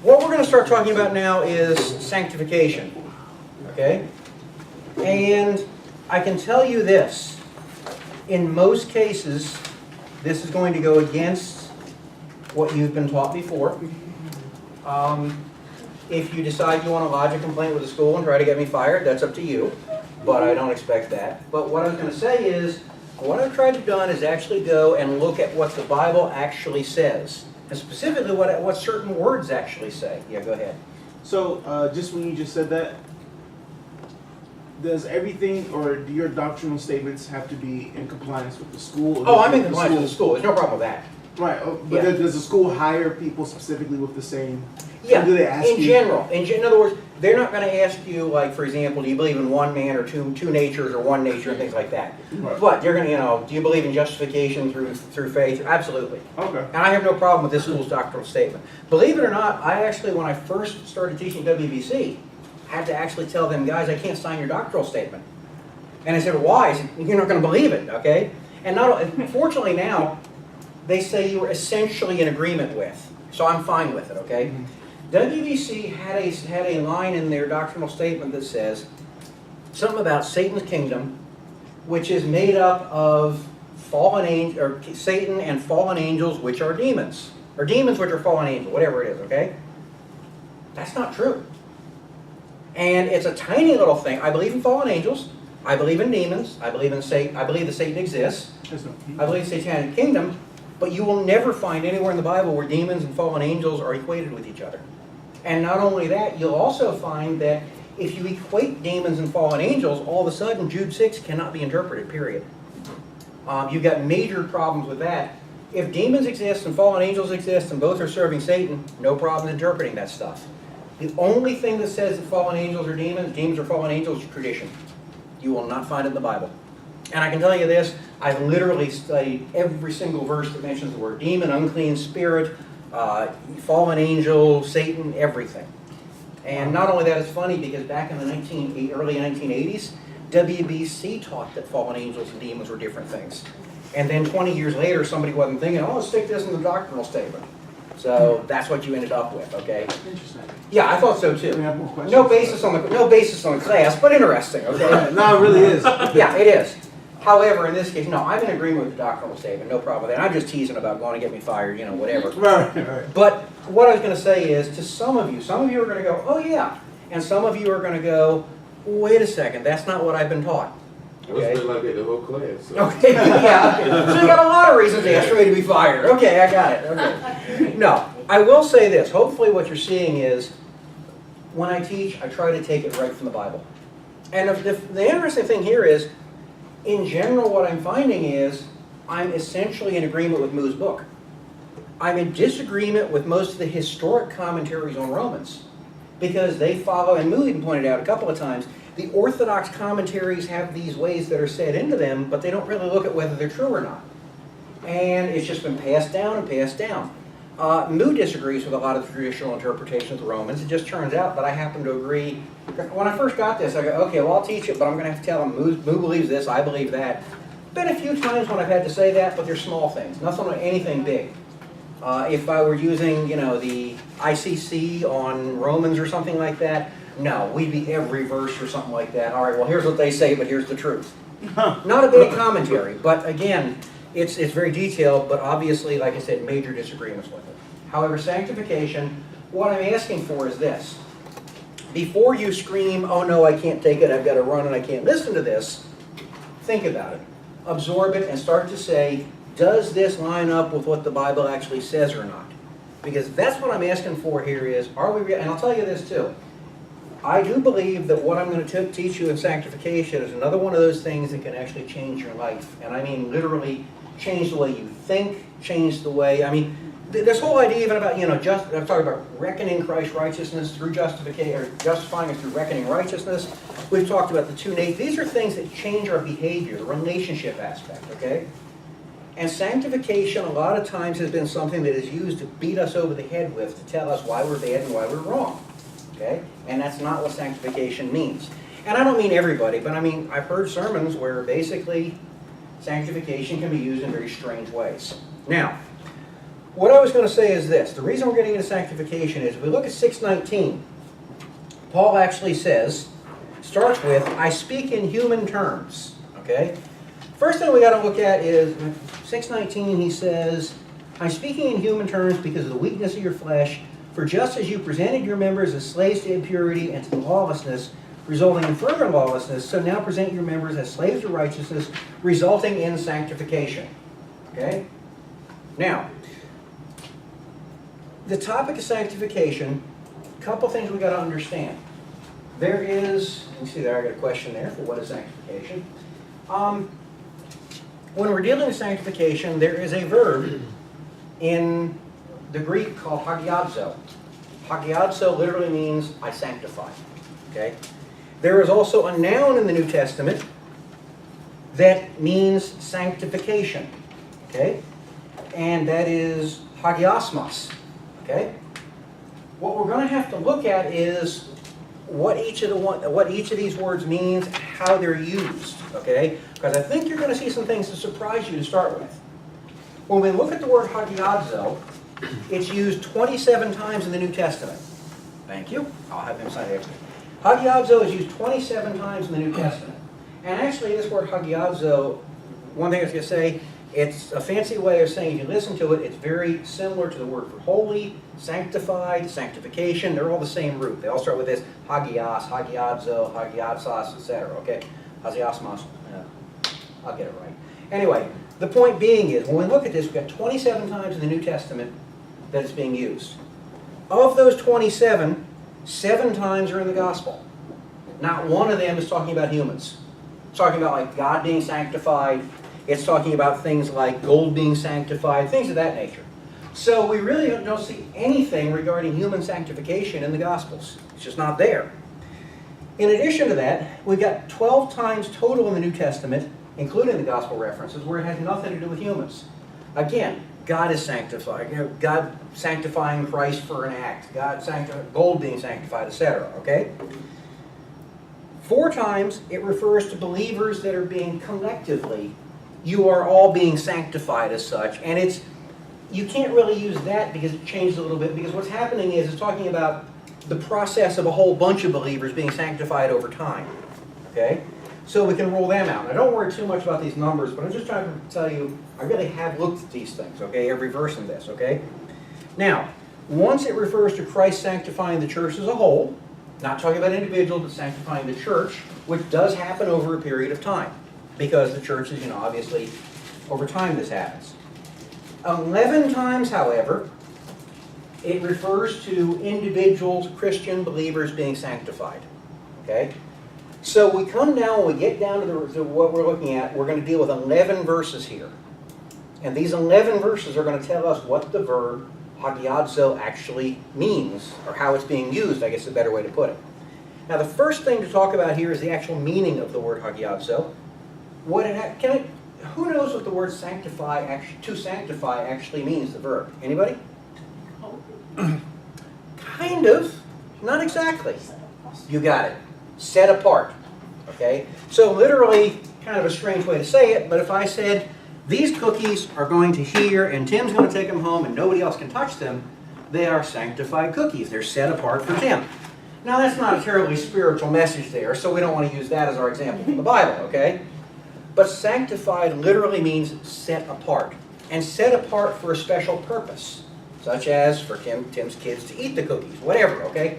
what we're going to start talking about now is sanctification, okay? And I can tell you this, in most cases, this is going to go against what you've been taught before. If you decide you want to lodge a complaint with the school and try to get me fired, that's up to you, but I don't expect that. But what I was going to say is, what I've tried to do is actually go and look at what the Bible actually says, and specifically what certain words actually say. Yeah, go ahead. So, just when you just said that, does everything, or do your doctrinal statements have to be in compliance with the school? Oh, I'm in compliance with the school. There's no problem with that. Right, but Yeah. does the school hire people specifically with the same? Yeah, do they ask in you? general. In other words, they're not going to ask you, like, for example, do you believe in one man or two natures or one nature and things like that. Right. But you're going to, do you believe in justification through faith? Absolutely. Okay. And I have no problem with this school's doctrinal statement. Believe it or not, I actually, when I first started teaching WBC, had to actually tell them, guys, I can't sign your doctrinal statement. And I said, why? I said, you're not going to believe it, okay? And fortunately now, they say you were essentially in agreement with. So I'm fine with it, okay? Mm-hmm. WBC had a line in their doctrinal statement that says something about Satan's kingdom, which is made up of Satan and fallen angels, which are demons. Or demons, which are fallen angels, whatever it is, okay? That's not true. And it's a tiny little thing. I believe in fallen angels. I believe in demons. I believe in Satan. I believe that Satan exists. I believe in the satanic kingdom. But you will never find anywhere in the Bible where demons and fallen angels are equated with each other. And not only that, you'll also find that if you equate demons and fallen angels, all of a sudden Jude 6 cannot be interpreted, period. You've got major problems with that. If demons exist and fallen angels exist and both are serving Satan, no problem interpreting that stuff. The only thing that says that fallen angels are demons or fallen angels is tradition. You will not find it in the Bible. And I can tell you this, I've literally studied every single verse that mentions the word demon, unclean spirit, fallen angel, Satan, everything. And not only that, it's funny because back in the early 1980s, WBC taught that fallen angels and demons were different things. And then 20 years later, somebody wasn't thinking, oh, let's stick this in the doctrinal statement. So that's what you ended up with, okay? Interesting. Yeah, I thought so too. We have more questions. No basis on the class, but interesting, okay? No, it really is. Yeah, it is. However, in this case, no, I'm in agreement with the doctrinal statement, no problem with that. I'm just teasing about going to get me fired, whatever. Right. But what I was going to say is, to some of you are going to go, oh yeah, and some of you are going to go, wait a second, that's not what I've been taught. Okay. It's been like it the whole class. So. Okay, yeah, okay. So you got a lot of reasons to ask for me to be fired. Okay, I got it, okay. No, I will say this, hopefully what you're seeing is, when I teach, I try to take it right from the Bible. And the interesting thing here is, in general, what I'm finding is I'm essentially in agreement with Moo's book. I'm in disagreement with most of the historic commentaries on Romans because they follow, and Moo even pointed out a couple of times, the Orthodox commentaries have these ways that are said into them, but they don't really look at whether they're true or not. And it's just been passed down and passed down. Moo disagrees with a lot of the traditional interpretation of the Romans. It just turns out that I happen to agree. When I first got this, I go, okay, well, I'll teach it, but I'm going to have to tell him Moo believes this, I believe that. Been a few times when I've had to say that, but they're small things, nothing, anything big. If I were using, the ICC on Romans or something like that, no, we'd be every verse or something like that. All right, well, here's what they say, but here's the truth. Not a big commentary, but again, it's very detailed, but obviously, like I said, major disagreements with it. However, sanctification, what I'm asking for is this. Before you scream, oh no, I can't take it, I've got to run and I can't listen to this, think about it. Absorb it and start to say, does this line up with what the Bible actually says or not? Because that's what I'm asking for here is, are we, and I'll tell you this too, I do believe that what I'm going to teach you in sanctification is another one of those things that can actually change your life. And I mean literally change the way you think, change the way, this whole idea even about, I'm talking about reckoning Christ's righteousness through justification, or justifying us through reckoning righteousness. We've talked about the two natures. These are things that change our behavior, the relationship aspect, okay? And sanctification a lot of times has been something that is used to beat us over the head with, to tell us why we're bad and why we're wrong, okay? And that's not what sanctification means. And I don't mean everybody, but I've heard sermons where basically sanctification can be used in very strange ways. Now, what I was going to say is this. The reason we're getting into sanctification is if we look at 6:19, Paul actually says, starts with, I speak in human terms. Okay? First thing we got to look at is 6:19, he says, I'm speaking in human terms because of the weakness of your flesh, for just as you presented your members as slaves to impurity and to lawlessness, resulting in further lawlessness, so now present your members as slaves to righteousness, resulting in sanctification. Okay? Now, the topic of sanctification, a couple things we got to understand. There is, you see there, I got a question there for what is sanctification. When we're dealing with sanctification, there is a verb in the Greek called hagiadzo. Hagiadzo literally means I sanctify. Okay? There is also a noun in the New Testament that means sanctification. Okay? And that is hagiosmos. Okay? What we're going to have to look at is what each of these words means, how they're used. Okay? Because I think you're going to see some things that surprise you to start with. When we look at the word hagiadzo, it's used 27 times in the New Testament. Thank you. I'll have him sign it. Hagiadzo is used 27 times in the New Testament. And actually, this word hagiadzo, one thing I was going to say, it's a fancy way of saying, if you listen to it, it's very similar to the word for holy, sanctified, sanctification. They're all the same root. They all start with this hagios, hagiadzo, hagiatzos, etc. Okay? Hagiosmos. I'll get it right. Anyway, the point being is, when we look at this, we've got 27 times in the New Testament that it's being used. Of those 27, 7 times are in the gospel. Not one of them is talking about humans. It's talking about like God being sanctified. It's talking about things like gold being sanctified, things of that nature. So we really don't see anything regarding human sanctification in the Gospels. It's just not there. In addition to that, we've got 12 times total in the New Testament, including the Gospel references, where it has nothing to do with humans. Again, God is sanctified. God sanctifying Christ for an act. Gold being sanctified, etc. Okay? 4 times it refers to believers that are being collectively. You are all being sanctified as such, and you can't really use that because it changed a little bit, because what's happening is it's talking about the process of a whole bunch of believers being sanctified over time. Okay? So we can rule them out. Now don't worry too much about these numbers, but I'm just trying to tell you, I really have looked at these things, okay? Every verse in this, okay? Now, once it refers to Christ sanctifying the church as a whole, not talking about individuals, but sanctifying the church, which does happen over a period of time. Because the church is, obviously, over time this happens. 11 times, however, it refers to individuals, Christian believers being sanctified. Okay? So we come down, when we get down to what we're looking at, we're going to deal with 11 verses here. And these 11 verses are going to tell us what the verb hagiadzo actually means, or how it's being used, I guess is a better way to put it. Now the first thing to talk about here is the actual meaning of the word hagiadzo. Who knows what the word sanctify actually means, the verb? Anybody? Kind of. Not exactly. You got it. Set apart. Okay? So literally, kind of a strange way to say it, but if I said, these cookies are going to here, and Tim's going to take them home, and nobody else can touch them, they are sanctified cookies. They're set apart for Tim. Now that's not a terribly spiritual message there, so we don't want to use that as our example from the Bible, okay? But sanctified literally means set apart, and set apart for a special purpose, such as for Tim's kids to eat the cookies, whatever, okay?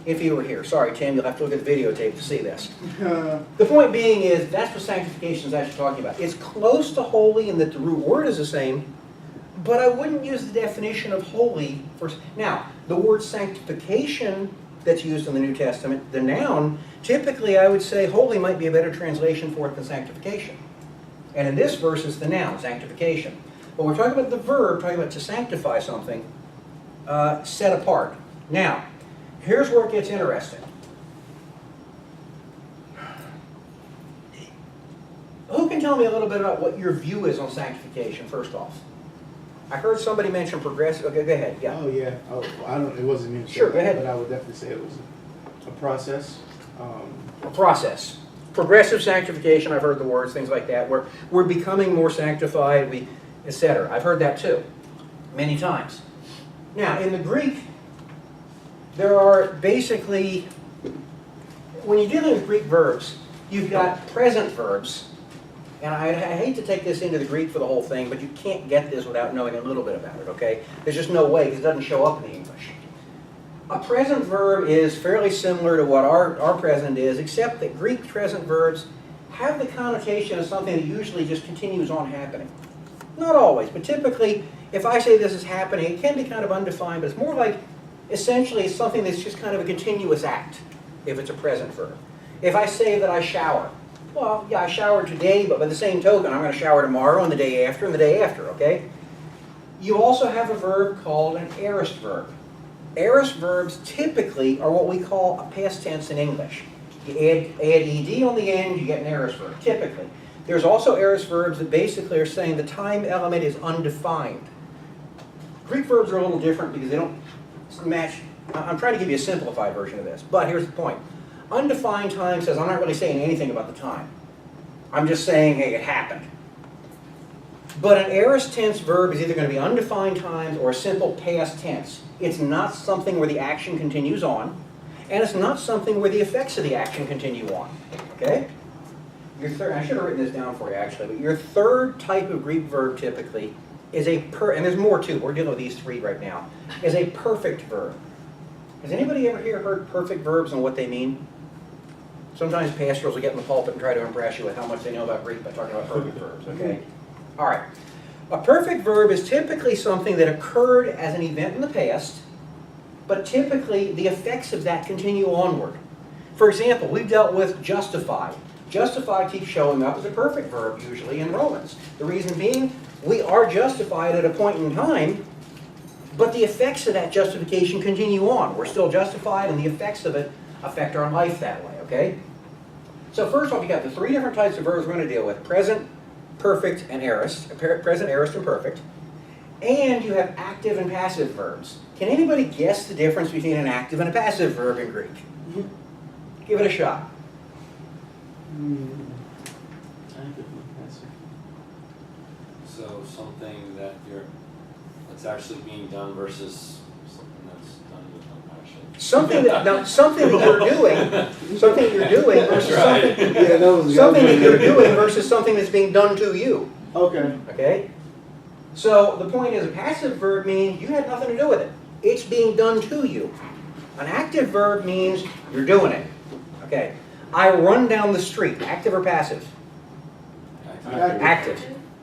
If he were here. Sorry, Tim, you'll have to look at the videotape to see this. The point being is, that's what sanctification is actually talking about. It's close to holy in that the root word is the same, but I wouldn't use the definition of holy for... Now, the word sanctification that's used in the New Testament, the noun, typically I would say holy might be a better translation for it than sanctification. And in this verse is the noun, sanctification. When we're talking about the verb, talking about to sanctify something, set apart. Now, here's where it gets interesting. Who can tell me a little bit about what your view is on sanctification, first off? I heard somebody mention progressive. Okay, go ahead. Yeah. Oh yeah. Oh, it wasn't me. Sure, go ahead. But I would definitely say it was a process. A process. Progressive sanctification. I've heard the words, things like that. We're becoming more sanctified. Etc. I've heard that too. many times. Now, in the Greek, there are basically, when you're dealing with Greek verbs, you've got present verbs. And I hate to take this into the Greek for the whole thing, but you can't get this without knowing a little bit about it, okay? There's just no way, because it doesn't show up in the English. A present verb is fairly similar to what our present is, except that Greek present verbs have the connotation of something that usually just continues on happening. Not always, but typically, if I say this is happening, it can be kind of undefined, but it's more like, essentially, it's something that's just kind of a continuous act, if it's a present verb. If I say that I shower, well, yeah, I showered today, but by the same token, I'm going to shower tomorrow and the day after and the day after, okay? You also have a verb called an aorist verb. Aorist verbs typically are what we call a past tense in English. You add ed on the end, you get an aorist verb, typically. There's also aorist verbs that basically are saying the time element is undefined. Greek verbs are a little different because they don't match. I'm trying to give you a simplified version of this, but here's the point. Undefined time says I'm not really saying anything about the time. I'm just saying, hey, it happened. But an aorist tense verb is either going to be undefined times or a simple past tense. It's not something where the action continues on, and it's not something where the effects of the action continue on. Okay? Your third, I should have written this down for you actually, but your third type of Greek verb typically is and there's more too, we're dealing with these three right now, is a perfect verb. Has anybody ever here heard perfect verbs and what they mean? Sometimes pastors will get in the pulpit and try to impress you with how much they know about Greek by talking about perfect verbs, okay? All right. A perfect verb is typically something that occurred as an event in the past, but typically the effects of that continue onward. For example, we've dealt with justify. Justify keeps showing up as a perfect verb usually in Romans. The reason being, we are justified at a point in time, but the effects of that justification continue on. We're still justified, and the effects of it affect our life that way, okay? So first off, you got the three different types of verbs we're going to deal with: present, perfect, and aorist. Present, aorist, and perfect. And you have active and passive verbs. Can anybody guess the difference between an active and a passive verb in Greek? Give it a shot. So something that that's actually being done versus something that's done with no passion. Something that you're doing versus Right. something that you're doing versus something that's being done to you. Okay. Okay? So the point is, a passive verb means you had nothing to do with it. It's being done to you. An active verb means you're doing it. Okay. I run down the street. Active or passive? Active.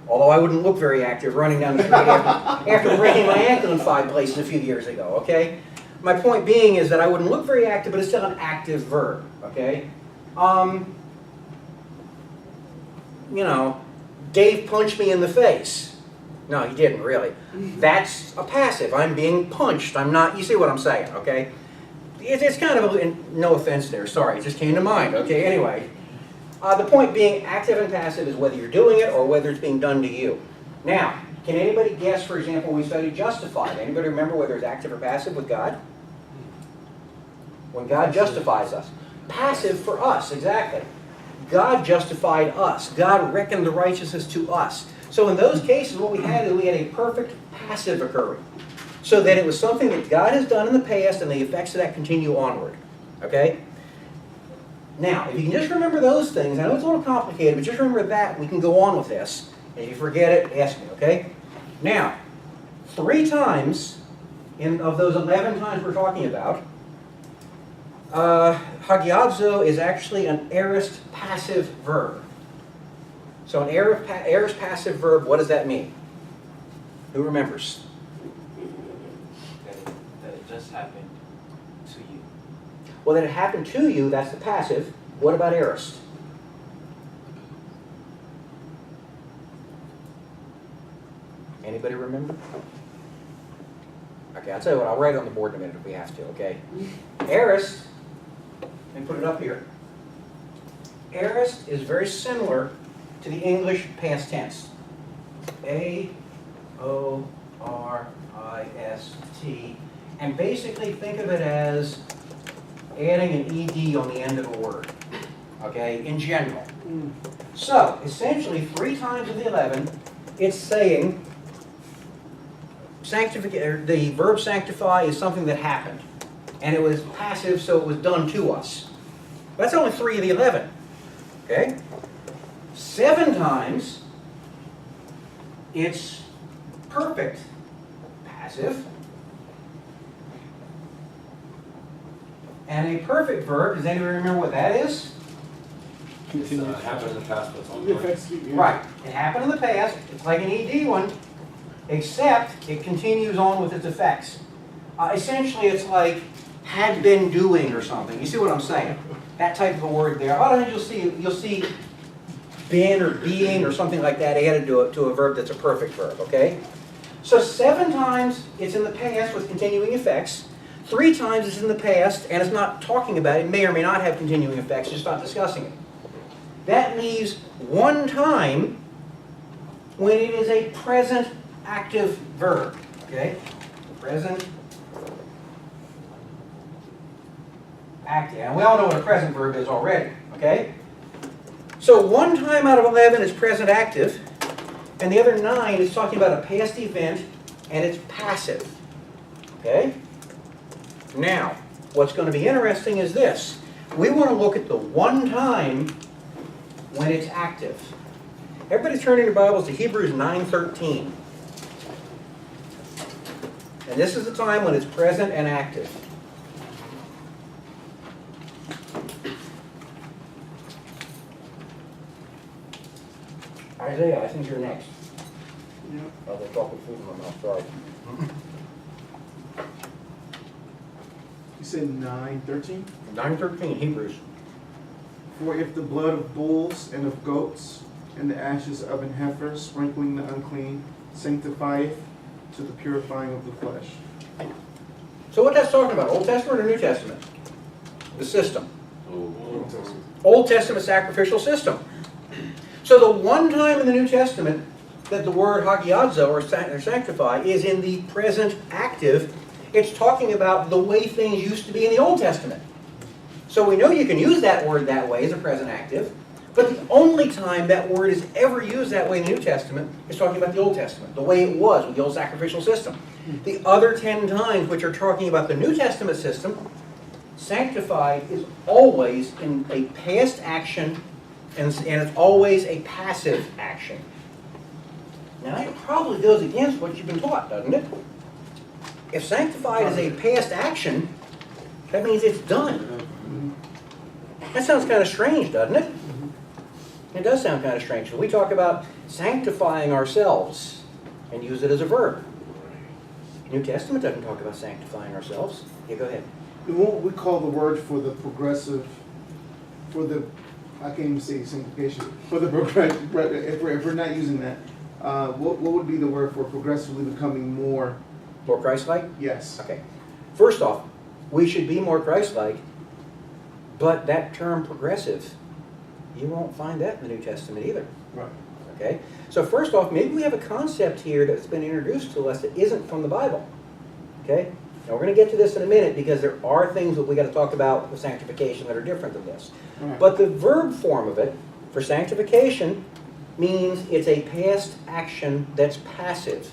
Although I wouldn't look very active running down the street after breaking my ankle in 5 places a few years ago, okay? My point being is that I wouldn't look very active, but it's still an active verb, okay? You know, Dave punched me in the face. No, he didn't really. That's a passive. I'm being punched. I'm not, you see what I'm saying, okay? It's kind of, no offense there, sorry, it just came to mind, okay? Anyway. The point being, active and passive is whether you're doing it or whether it's being done to you. Now, can anybody guess, for example, when we studied justified? Anybody remember whether it's active or passive with God? When God justifies us. Passive for us, exactly. God justified us. God reckoned the righteousness to us. So in those cases, what we had is we had a perfect passive occurring. So that it was something that God has done in the past and the effects of that continue onward. Okay? Now, if you can just remember those things, I know it's a little complicated, but just remember that, we can go on with this. And if you forget it, ask me, okay? Now, 3 times of those 11 times we're talking about, hagiadzo is actually an aorist passive verb. So an aorist passive verb, what does that mean? Who remembers? That it just happened to you. Well, that it happened to you, that's the passive. What about aorist? Anybody remember? Okay, I'll tell you what, I'll write it on the board in a minute if we have to, okay? Aorist, and put it up here. Aorist is very similar to the English past tense. A-O-R-I-S-T. And basically think of it as adding an ed on the end of a word, okay, in general. So, essentially, 3 times of the 11, it's saying the verb sanctify is something that happened. And it was passive, so it was done to us. That's only 3 of the 11. Okay? 7 times, it's perfect passive. And a perfect verb, does anybody remember what that is? It's happened in the past, but it's The ongoing. effects, yeah. Right. It happened in the past. It's like an ED one, except it continues on with its effects. Essentially, it's like had been doing or something. You see what I'm saying? That type of a word there. Otherwise, you'll see been or being or something like that added to a verb that's a perfect verb. Okay. So 7 times it's in the past with continuing effects. 3 times it's in the past and it's not talking about it. It may or may not have continuing effects. Just not discussing it. That leaves 1 time when it is a present active verb. Okay? Present active. And we all know what a present verb is already. Okay? So 1 time out of 11 is present active, and the other 9 is talking about a past event, and it's passive. Okay? Now, what's going to be interesting is this. We want to look at the 1 time when it's active. Everybody turn in your Bibles to Hebrews 9:13. And this is the time when it's present and active. Isaiah, I think you're next. Yeah. Oh, they're talking food in my mouth, sorry. You said 9:13? 9:13, Hebrews. For if the blood of bulls and of goats and the ashes of an heifer sprinkling the unclean sanctifieth to the purifying of the flesh. So what that's talking about, Old Testament or New Testament? The system. Oh, Old Testament sacrificial system. So the 1 time in the New Testament that the word hagiadzo or sanctify is in the present active, it's talking about the way things used to be in the Old Testament. So we know you can use that word that way as a present active, but the only time that word is ever used that way in the New Testament is talking about the Old Testament, the way it was with the old sacrificial system. The other 10 times which are talking about the New Testament system, sanctified is always in a past action and it's always a passive action. Now that probably goes against what you've been taught, doesn't it? If sanctified is a past action, that means it's done. That sounds kind of strange, doesn't it? It does sound kind of strange. So we talk about sanctifying ourselves and use it as a verb. New Testament doesn't talk about sanctifying ourselves. Yeah, go ahead. And what we call the word for the progressive, for the, I can't even say sanctification, for the progressive, if we're not using that, what would be the word for progressively becoming more? More Christ-like? Yes. Okay. First off, we should be more Christ-like, but that term progressive, you won't find that in the New Testament either. Right. Okay? So first off, maybe we have a concept here that's been introduced to us that isn't from the Bible. Okay? Now we're going to get to this in a minute because there are things that we got to talk about with sanctification that are different than this. Right. But the verb form of it for sanctification means it's a past action that's passive.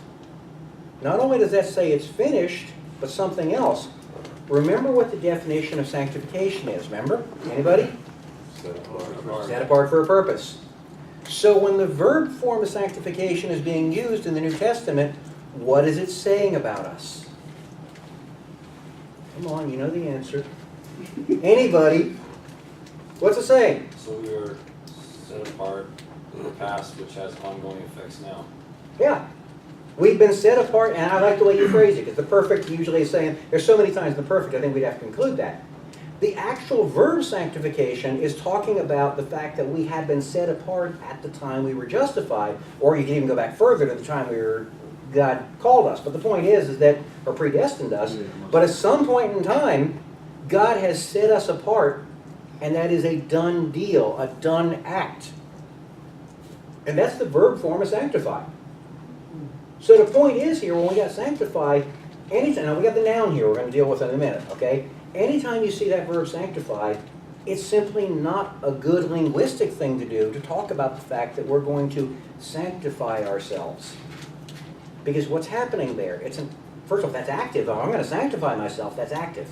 Not only does that say it's finished, but something else. Remember what the definition of sanctification is, remember? Anybody? set apart. Set apart for a purpose. So when the verb form of sanctification is being used in the New Testament, what is it saying about us? Come on, you know the answer. Anybody? What's it saying? So we are set apart in the past, which has ongoing effects now. Yeah. We've been set apart, and I like the way you phrase it, because the perfect usually is saying, there's so many times the perfect, I think we'd have to include that. The actual verb sanctification is talking about the fact that we had been set apart at the time we were justified, or you can even go back further to the time God called us. But the point is that, or predestined us, but at some point in time, God has set us apart, and that is a done deal, a done act. And that's the verb form of sanctify. So the point is here, when we got sanctify, anytime, now we got the noun here we're going to deal with in a minute, okay? Anytime you see that verb sanctify, it's simply not a good linguistic thing to do to talk about the fact that we're going to sanctify ourselves. Because what's happening there, first off, that's active. I'm going to sanctify myself, that's active.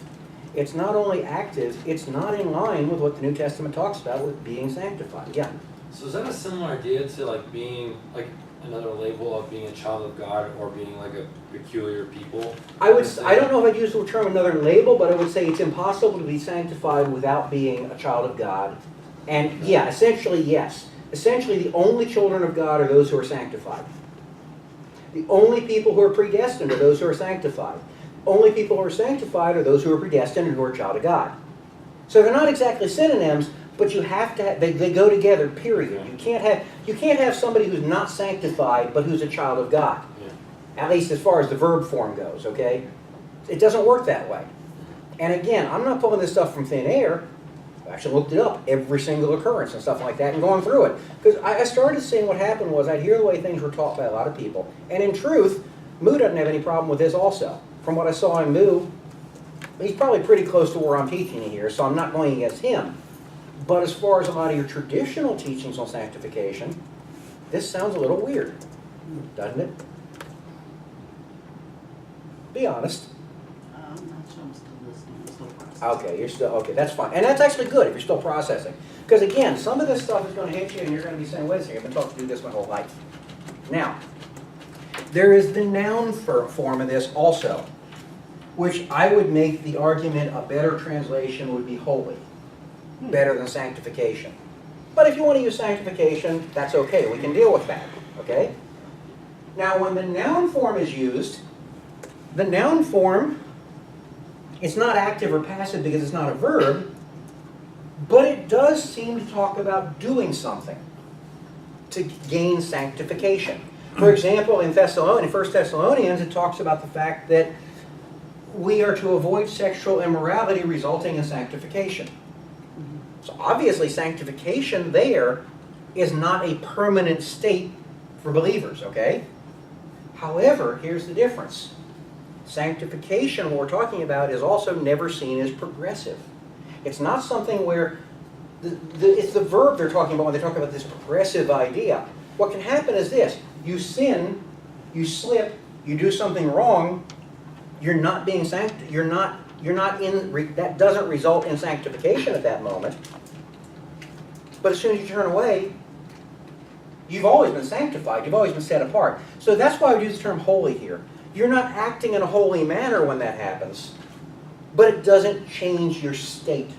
It's not only active, it's not in line with what the New Testament talks about with being sanctified. Yeah. So is that a similar idea to like being like another label of being a child of God or being like a peculiar people? I don't know if I'd use the term another label, but I would say it's impossible to be sanctified without being a child of God. And yeah, essentially, yes. Essentially, the only children of God are those who are sanctified. The only people who are predestined are those who are sanctified. Only people who are sanctified are those who are predestined and who are a child of God. So they're not exactly synonyms, but you have to have, they go together, period. You can't have somebody who's not sanctified but who's a child of God. Yeah. At least as far as the verb form goes, okay? It doesn't work that way. And again, I'm not pulling this stuff from thin air. I actually looked it up, every single occurrence and stuff like that, and going through it. Because I started seeing what happened was I'd hear the way things were taught by a lot of people. And in truth, Moo doesn't have any problem with this also. From what I saw in Moo, he's probably pretty close to where I'm teaching here, so I'm not going against him. But as far as a lot of your traditional teachings on sanctification, this sounds a little weird, doesn't it? Be honest. I'm not sure I'm still listening. I'm still processing. Okay, you're still, okay, that's fine. And that's actually good if you're still processing. Because again, some of this stuff is going to hit you and you're going to be saying, wait a second, I've been taught to do this my whole life. Now, there is the noun form of this also, which I would make the argument a better translation would be holy, better than sanctification. But if you want to use sanctification, that's okay. We can deal with that, okay? Now, when the noun form is used, the noun form, it's not active or passive because it's not a verb, but it does seem to talk about doing something to gain sanctification. For example, in 1 Thessalonians, it talks about the fact that we are to avoid sexual immorality resulting in sanctification. So obviously sanctification there is not a permanent state for believers, okay? However, here's the difference. Sanctification, what we're talking about, is also never seen as progressive. It's not something where, it's the verb they're talking about when they talk about this progressive idea. What can happen is this: you sin, you slip, you do something wrong, you're not being that doesn't result in sanctification at that moment. But as soon as you turn away, you've always been sanctified, you've always been set apart. So that's why I would use the term holy here. You're not acting in a holy manner when that happens, but it doesn't change your state.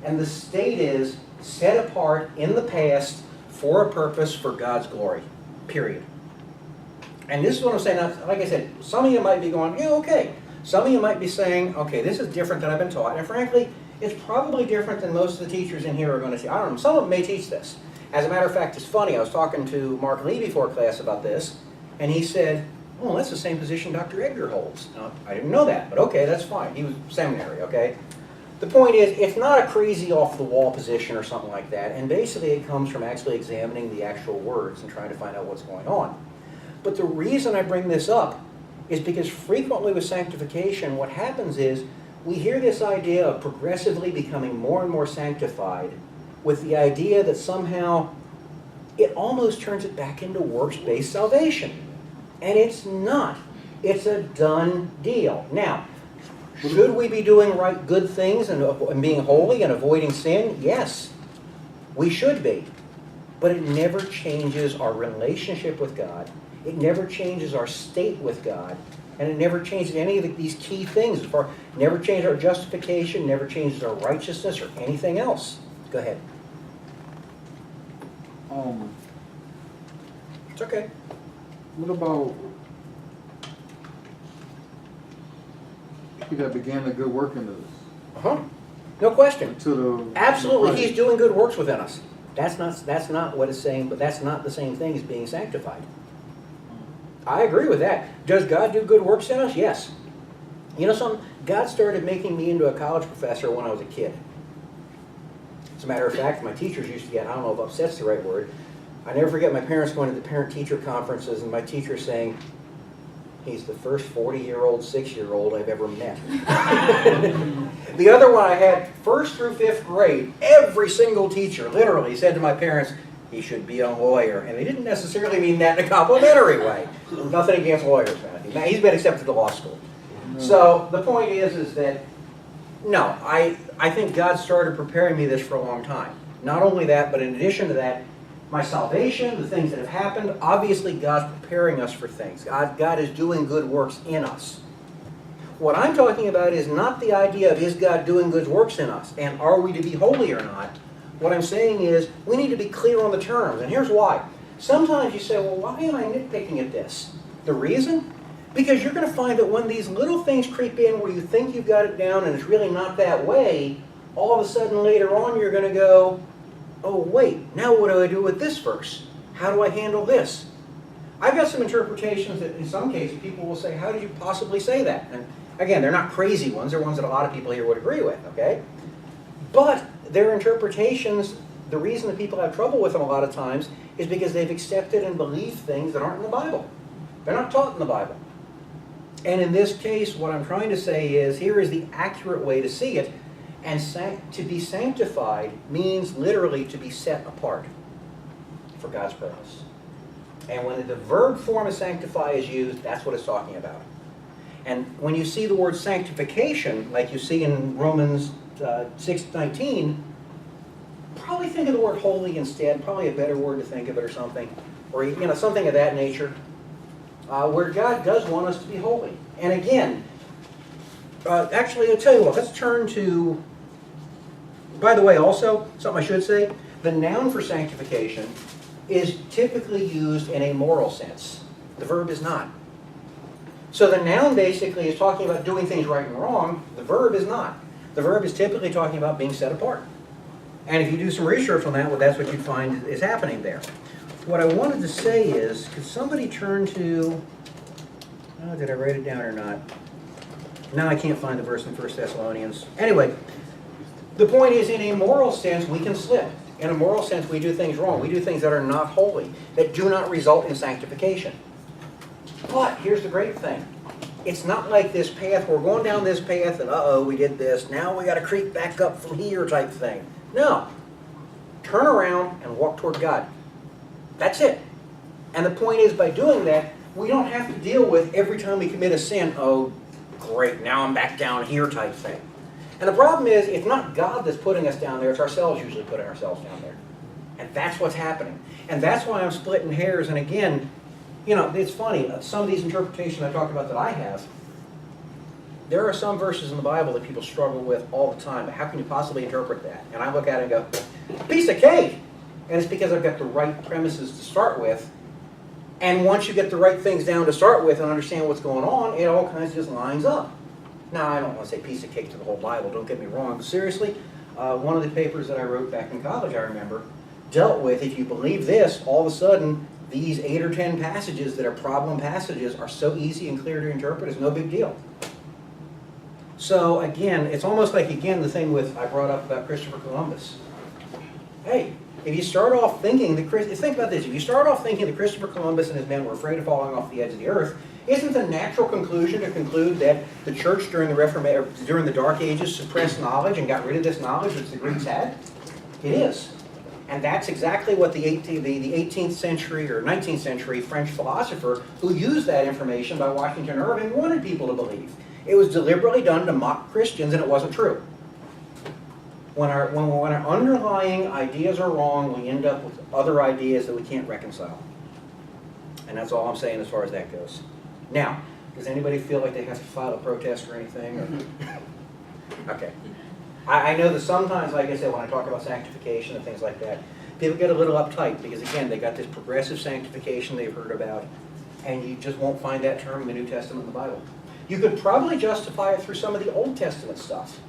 And the state is set apart in the past for a purpose for God's glory, period. And this is what I'm saying. Now, like I said, some of you might be going, yeah, okay. Some of you might be saying, okay, this is different than I've been taught. And frankly, it's probably different than most of the teachers in here are going to see. I don't know, some of them may teach this. As a matter of fact, it's funny. I was talking to Mark Lee before class about this, and he said, oh, that's the same position Dr. Edgar holds. Now, I didn't know that, but okay, that's fine. He was seminary, okay? The point is, it's not a crazy off-the-wall position or something like that, and basically it comes from actually examining the actual words and trying to find out what's going on. But the reason I bring this up is because frequently with sanctification, what happens is we hear this idea of progressively becoming more and more sanctified with the idea that somehow it almost turns it back into works-based salvation. And it's not. It's a done deal. Now, should we be doing good things and being holy and avoiding sin? Yes, we should be. But it never changes our relationship with God. It never changes our state with God. And it never changes any of these key things. Never changes our justification, never changes our righteousness or anything else. Go ahead. It's okay. What about he that began a good work in us? Uh-huh. No question. Absolutely, he's doing good works within us. That's not what it's saying, but that's not the same thing as being sanctified. I agree with that. Does God do good works in us? Yes. You know something? God started making me into a college professor when I was a kid. As a matter of fact, my teachers used to get, I don't know if upset's the right word, I never forget my parents going to the parent-teacher conferences and my teacher saying, he's the first 40-year-old, 6-year-old I've ever met. The other one I had, 1st through 5th grade, every single teacher literally said to my parents, He should be a lawyer. And they didn't necessarily mean that in a complimentary way. Nothing against lawyers, Matthew. He's been accepted to law school. So the point is that, no, I think God started preparing me this for a long time. Not only that, but in addition to that, my salvation, the things that have happened, obviously God's preparing us for things. God is doing good works in us. What I'm talking about is not the idea of is God doing good works in us, and are we to be holy or not. What I'm saying is we need to be clear on the terms, and here's why. Sometimes you say, well, why am I nitpicking at this? The reason? Because you're going to find that when these little things creep in where you think you've got it down and it's really not that way, all of a sudden later on you're going to go, oh wait, now what do I do with this verse? How do I handle this? I've got some interpretations that in some cases people will say, how did you possibly say that? And again, they're not crazy ones, they're ones that a lot of people here would agree with, okay? But their interpretations, the reason that people have trouble with them a lot of times is because they've accepted and believed things that aren't in the Bible. They're not taught in the Bible. And in this case, what I'm trying to say is, here is the accurate way to see it. And to be sanctified means literally to be set apart for God's purpose. And when the verb form of sanctify is used, that's what it's talking about. And when you see the word sanctification, like you see in Romans 6:19, probably think of the word holy instead, probably a better word to think of it or something. Or something of that nature. Where God does want us to be holy. And again, actually, I'll tell you what, let's turn to, by the way, also, something I should say, the noun for sanctification is typically used in a moral sense. The verb is not. So the noun basically is talking about doing things right and wrong. The verb is not. The verb is typically talking about being set apart. And if you do some research on that, well, that's what you'd find is happening there. What I wanted to say is, could somebody turn to, did I write it down or not? Now I can't find the verse in 1 Thessalonians. Anyway, the point is, in a moral sense, we can slip. In a moral sense, we do things wrong. We do things that are not holy, that do not result in sanctification. But here's the great thing. It's not like this path, we're going down this path and uh-oh, we did this, now we got to creep back up from here type thing. No. Turn around and walk toward God. That's it. And the point is, by doing that, we don't have to deal with every time we commit a sin, oh, great, now I'm back down here type thing. And the problem is, it's not God that's putting us down there, it's ourselves usually putting ourselves down there. And that's what's happening. And that's why I'm splitting hairs. And again, it's funny, some of these interpretations I talked about that I have, there are some verses in the Bible that people struggle with all the time. How can you possibly interpret that? And I look at it and go, piece of cake! And it's because I've got the right premises to start with. And once you get the right things down to start with and understand what's going on, it all kind of just lines up. Now, I don't want to say piece of cake to the whole Bible, don't get me wrong, but seriously, one of the papers that I wrote back in college, I remember, dealt with, if you believe this, all of a sudden, these 8 or 10 passages that are problem passages are so easy and clear to interpret, it's no big deal. So again, it's almost like, again, the thing with, I brought up about Christopher Columbus. Hey, if you start off thinking that, think about this, if you start off thinking that Christopher Columbus and his men were afraid of falling off the edge of the earth, isn't the natural conclusion to conclude that the church during the Dark Ages suppressed knowledge and got rid of this knowledge which the Greeks had? It is. And that's exactly what the 18th century or 19th century French philosopher who used that information by Washington Irving wanted people to believe. It was deliberately done to mock Christians, and it wasn't true. When our underlying ideas are wrong, we end up with other ideas that we can't reconcile. And that's all I'm saying as far as that goes. Now, does anybody feel like they have to file a protest or anything? Or? Okay. I know that sometimes, like I said, when I talk about sanctification and things like that, people get a little uptight because, again, they got this progressive sanctification they've heard about, and you just won't find that term in the New Testament in the Bible. You could probably justify it through some of the Old Testament stuff.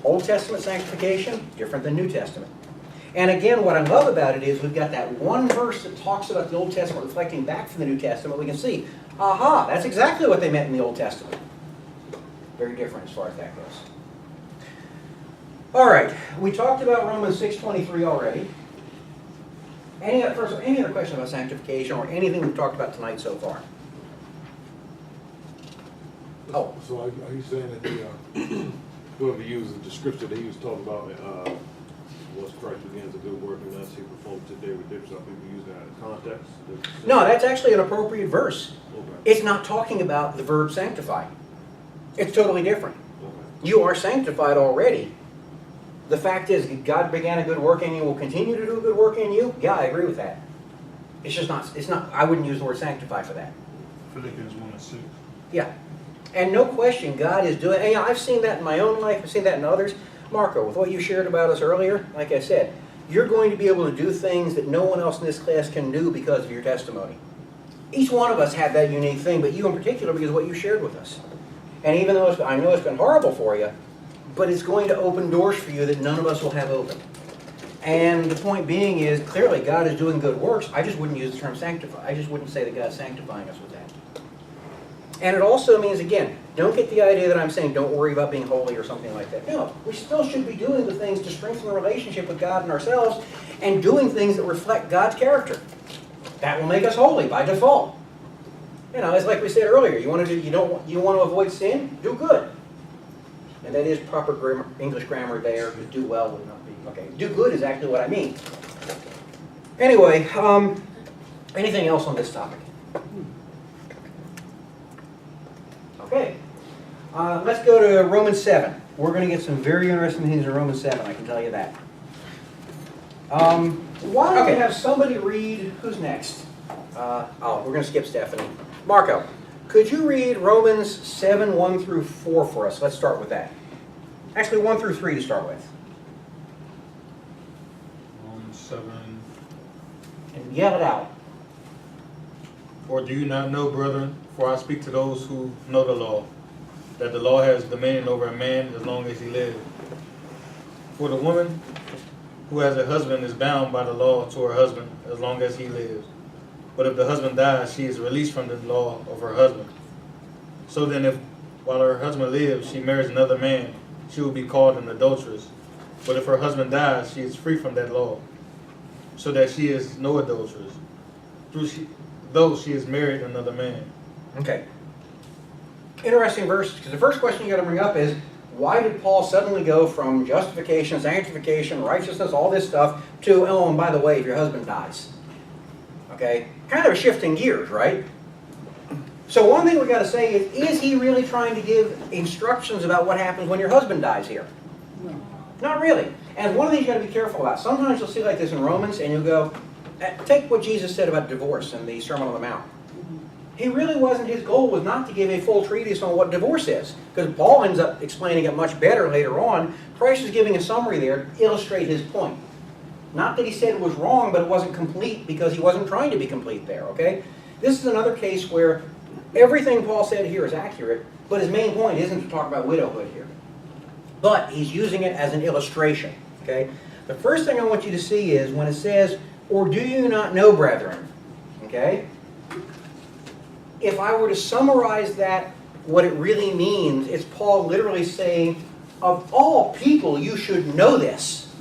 Old Testament sanctification, different than New Testament. And again, what I love about it is we've got that one verse that talks about the Old Testament reflecting back from the New Testament. We can see, aha, that's exactly what they meant in the Old Testament. Very different as far as that goes. All right, we talked about Romans 6:23 already. Any other question about sanctification or anything we've talked about tonight so far? Oh. So are you saying that whoever used the description that he was talking about once Christ begins a good work and us, he performs today with different stuff. People use that out of context. No, that's actually an appropriate verse. Okay. It's not talking about the verb sanctify. It's totally different. Okay. You are sanctified already. The fact is, God began a good work and He will continue to do a good work in you. Yeah, I agree with that. It's just not, I wouldn't use the word sanctify for that. Philippians 1:6. Yeah. And no question, God is doing, and I've seen that in my own life, I've seen that in others. Marco, with what you shared about us earlier, like I said, you're going to be able to do things that no one else in this class can do because of your testimony. Each one of us had that unique thing, but you in particular because of what you shared with us. And even though I know it's been horrible for you, but it's going to open doors for you that none of us will have open. And the point being is, clearly God is doing good works. I just wouldn't use the term sanctify. I just wouldn't say that God's sanctifying us with that. And it also means, again, don't get the idea that I'm saying don't worry about being holy or something like that. No, we still should be doing the things to strengthen the relationship with God and ourselves and doing things that reflect God's character. That will make us holy by default. You know, it's like we said earlier, you want to avoid sin? Do good. And that is proper grammar, English grammar there. Do well would not be. Okay, do good is actually what I mean. Anyway, anything else on this topic? Okay, let's go to Romans 7. We're going to get some very interesting things in Romans 7, I can tell you that. Why don't we have somebody read, who's next? We're going to skip Stephanie. Marco, could you read Romans 7, 1 through 4 for us? Let's start with that. Actually, 1 through 3 to start with. Romans 7. And yell it out. Or do you not know, brethren, for I speak to those who know the law, that the law has dominion over a man as long as he lives. For the woman who has a husband is bound by the law to her husband as long as he lives. But if the husband dies, she is released from the law of her husband. So then if, while her husband lives, she marries another man, she will be called an adulteress. But if her husband dies, she is free from that law, so that she is no adulteress, though she is married another man. Okay. Interesting verse, because the first question you got to bring up is, why did Paul suddenly go from justification, sanctification, righteousness, all this stuff, to, oh, and by the way, if your husband dies? Okay? Kind of shifting gears, right? So one thing we got to say is he really trying to give instructions about what happens when your husband dies here? No. Not really. And one of the things you got to be careful about. Sometimes you'll see like this in Romans, and you'll go, take what Jesus said about divorce in the Sermon on the Mount. He really wasn't, his goal was not to give a full treatise on what divorce is, because Paul ends up explaining it much better later on. Christ is giving a summary there to illustrate his point. Not that he said it was wrong, but it wasn't complete because he wasn't trying to be complete there, okay? This is another case where everything Paul said here is accurate, but his main point isn't to talk about widowhood here. But he's using it as an illustration, okay? The first thing I want you to see is when it says, or do you not know, brethren, okay? If I were to summarize that, what it really means is Paul literally saying, of all people, you should know this.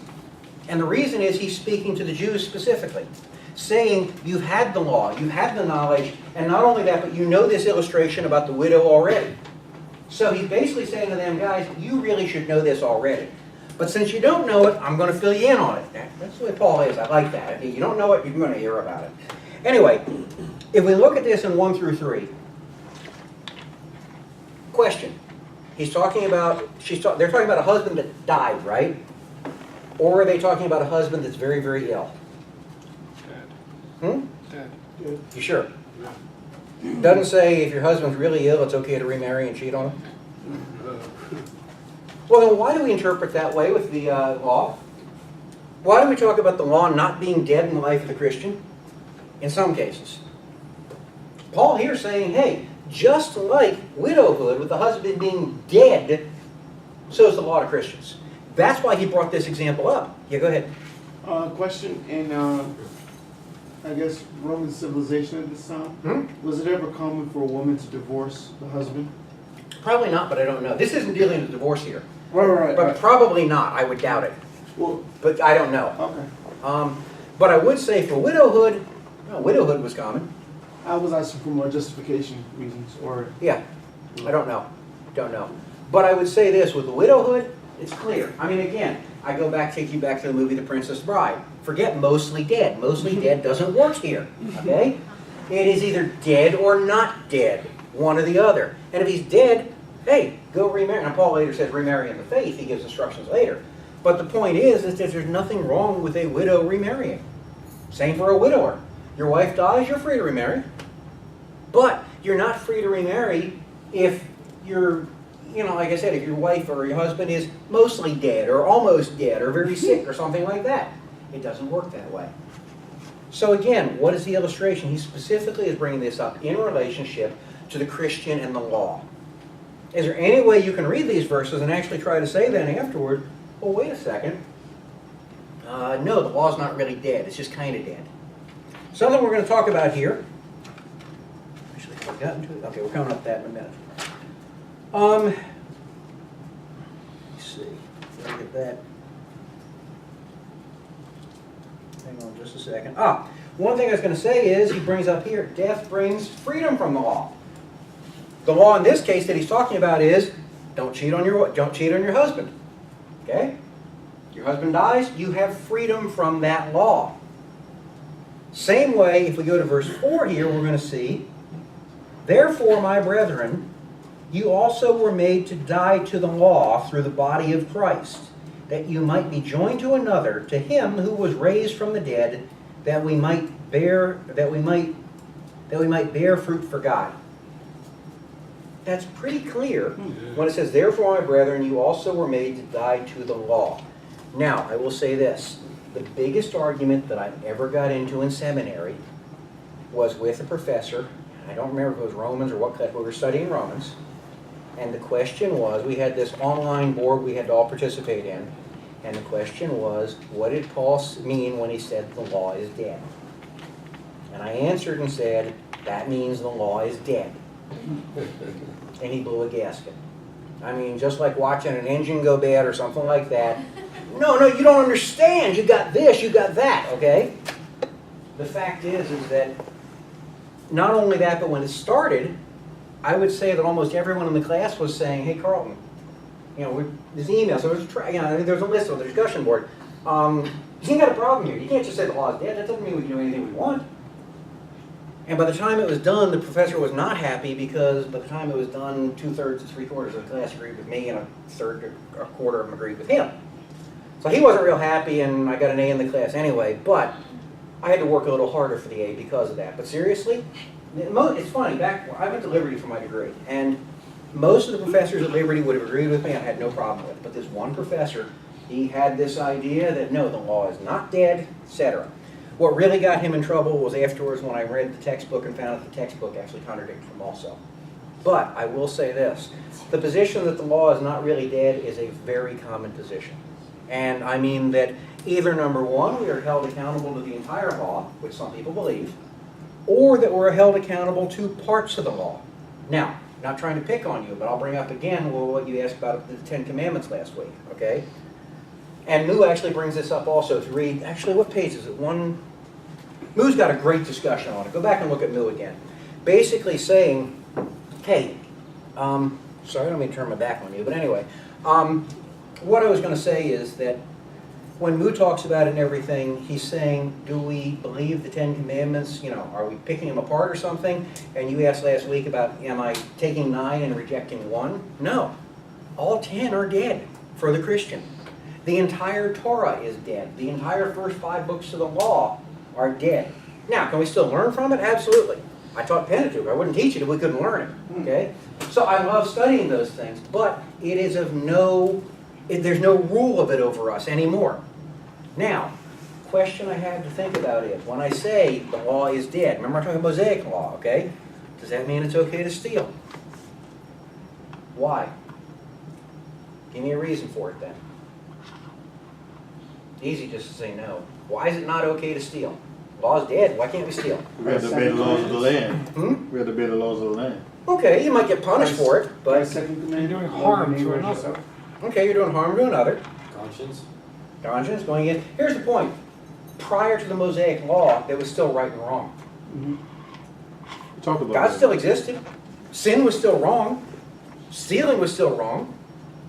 And the reason is he's speaking to the Jews specifically, saying you've had the law, you've had the knowledge, and not only that, but you know this illustration about the widow already. So he's basically saying to them, guys, you really should know this already. But since you don't know it, I'm going to fill you in on it. That's the way Paul is. I like that. If you don't know it, you're going to hear about it. Anyway, if we look at this in 1 through 3, question. He's talking about, they're talking about a husband that died, right? Or are they talking about a husband that's very, very ill? Dead. Good. You sure? Doesn't say if your husband's really ill, it's okay to remarry and cheat on him? Well, then why do we interpret that way with the law? Why do we talk about the law not being dead in the life of the Christian? In some cases. Paul here saying, hey, just like widowhood with the husband being dead, so is the law to Christians. That's why he brought this example up. Yeah, go ahead. Question in, I guess, Roman civilization at this time. Was it ever common for a woman to divorce the husband? Probably not, but I don't know. This isn't dealing with divorce here. Right. But probably not. I would doubt it. Well, But I don't know. okay. But I would say for widowhood, well, widowhood was common. I was asking for more justification reasons, or Yeah, I don't know. Don't know. But I would say this, with the widowhood, it's clear. I mean, again, I go back, take you back to the movie The Princess Bride. Forget mostly dead. Mostly dead doesn't work here, okay? It is either dead or not dead, one or the other. And if he's dead, hey, go remarry. Now Paul later says remarry in the faith. He gives instructions later. But the point is that there's nothing wrong with a widow remarrying. Same for a widower. Your wife dies, you're free to remarry. But you're not free to remarry if you're, like I said, if your wife or your husband is mostly dead or almost dead or very sick or something like that. It doesn't work that way. So again, what is the illustration? He specifically is bringing this up in relationship to the Christian and the law. Is there any way you can read these verses and actually try to say then afterward, well, wait a second. No, the law's not really dead. It's just kind of dead. Something we're going to talk about here. Actually, I've gotten to it. Okay, we're coming up to that in a minute. Let's see. Let me get that. Hang on just a second. One thing I was going to say is, he brings up here, death brings freedom from the law. The law in this case that he's talking about is, don't cheat on your husband. Okay? Your husband dies, you have freedom from that law. Same way, if we go to verse 4 here, we're going to see, therefore, my brethren, you also were made to die to the law through the body of Christ, that you might be joined to another, to him who was raised from the dead, that we might bear fruit for God. That's pretty clear when it says, therefore, my brethren, you also were made to die to the law. Now, I will say this. The biggest argument that I ever got into in seminary was with a professor. I don't remember if it was Romans or what class. We were studying Romans. And the question was, we had this online board we had to all participate in. And the question was, what did Paul mean when he said the law is dead? And I answered and said, that means the law is dead. And he blew a gasket. I mean, just like watching an engine go bad or something like that. No, you don't understand. You got this, you got that, okay? The fact is that not only that, but when it started, I would say that almost everyone in the class was saying, hey, Carleton, there's email, so there's a list on the discussion board. You got a problem here. You can't just say the law is dead. That doesn't mean we can do anything we want. And by the time it was done, the professor was not happy because by the time it was done, 2/3 to 3/4 of the class agreed with me and a third to a quarter of them agreed with him. So he wasn't real happy, and I got an A in the class anyway, but I had to work a little harder for the A because of that. But seriously, it's funny, I went to Liberty for my degree, and most of the professors at Liberty would have agreed with me. I had no problem with it. But this one professor, he had this idea that no, the law is not dead, etc. What really got him in trouble was afterwards when I read the textbook and found that the textbook actually contradicted him also. But I will say this, the position that the law is not really dead is a very common position. And I mean that either number one, we are held accountable to the entire law, which some people believe, or that we're held accountable to parts of the law. Now, not trying to pick on you, but I'll bring up again what you asked about the 10 Commandments last week, okay? And Moo actually brings this up also to read, actually what page is it? Moo's got a great discussion on it. Go back and look at Moo again. Basically saying, hey, sorry, I don't mean to turn my back on you, but anyway, what I was going to say is that when Moo talks about it and everything, he's saying, do we believe the 10 Commandments? Are we picking them apart or something? And you asked last week about, am I taking 9 and rejecting 1? No. All 10 are dead for the Christian. The entire Torah is dead. The entire first 5 books of the law are dead. Now, can we still learn from it? Absolutely. I taught Pentateuch. I wouldn't teach it if we couldn't learn it. Okay? So I love studying those things, but it is there's no rule of it over us anymore. Now, question I have to think about is, when I say the law is dead, remember I'm talking Mosaic law, okay? Does that mean it's okay to steal? Why? Give me a reason for it then. Easy just to say no. Why is it not okay to steal? Law is dead. Why can't we steal? We have to obey the laws of the land. We have to obey the laws of the land. Okay, you might get punished for it, but... Second commandment, You're doing love harm your to neighbor as another. yourself. Okay, you're doing harm to another. Conscience? Conscience going in. Here's the point. Prior to the Mosaic law, there was still right and wrong. We talked about God that. still existed. Sin was still wrong. Stealing was still wrong.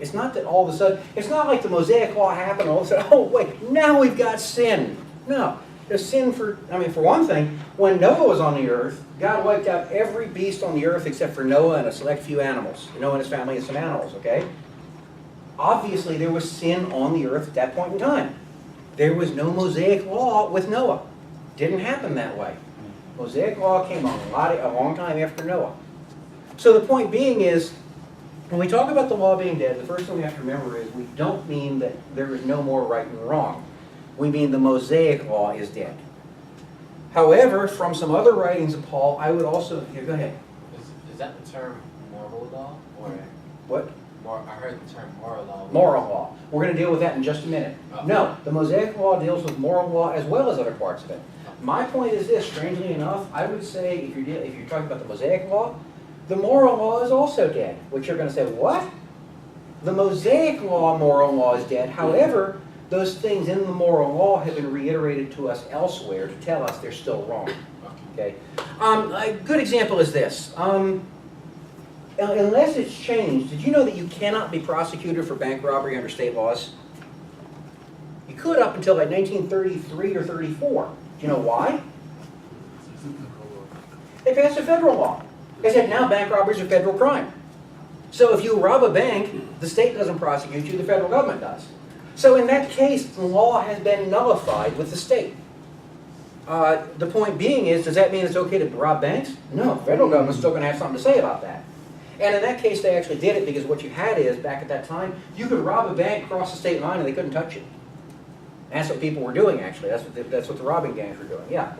It's not that all of a sudden, it's not like the Mosaic Law happened all of a sudden, oh wait, now we've got sin. No, there's sin for one thing, when Noah was on the earth, God wiped out every beast on the earth except for Noah and a select few animals. Noah and his family and some animals, okay? Obviously there was sin on the earth at that point in time. There was no Mosaic Law with Noah. Didn't happen that way. Mosaic Law came a long time after Noah. So the point being is, when we talk about the law being dead, the first thing we have to remember is we don't mean that there is no more right and wrong. We mean the Mosaic Law is dead. However, from some other writings of Paul, I would also, yeah, go ahead. Is that the term moral law? Or What? I heard the term moral law. Moral law. We're going to deal with that in just a minute. Oh. No, the Mosaic Law deals with moral law as well as other parts of it. My point is this, strangely enough, I would say if you're talking about the Mosaic Law, the moral law is also dead. Which you're going to say, what? The Mosaic Law moral law is dead. However, those things in the moral law have been reiterated to us elsewhere to tell us they're still wrong. Okay. A good example is this. Unless it's changed, did you know that you cannot be prosecuted for bank robbery under state laws? You could up until like 1933 or 34. Do you know why? They passed a federal law. They said now bank robbery is a federal crime. So if you rob a bank, the state doesn't prosecute you, the federal government does. So in that case, the law has been nullified with the state. The point being is, does that mean it's okay to rob banks? No, the federal government's still going to have something to say about that. And in that case, they actually did it because what you had is, back at that time, you could rob a bank across the state line and they couldn't touch you. That's what people were doing, actually. That's what the robbing gangs were doing, yeah.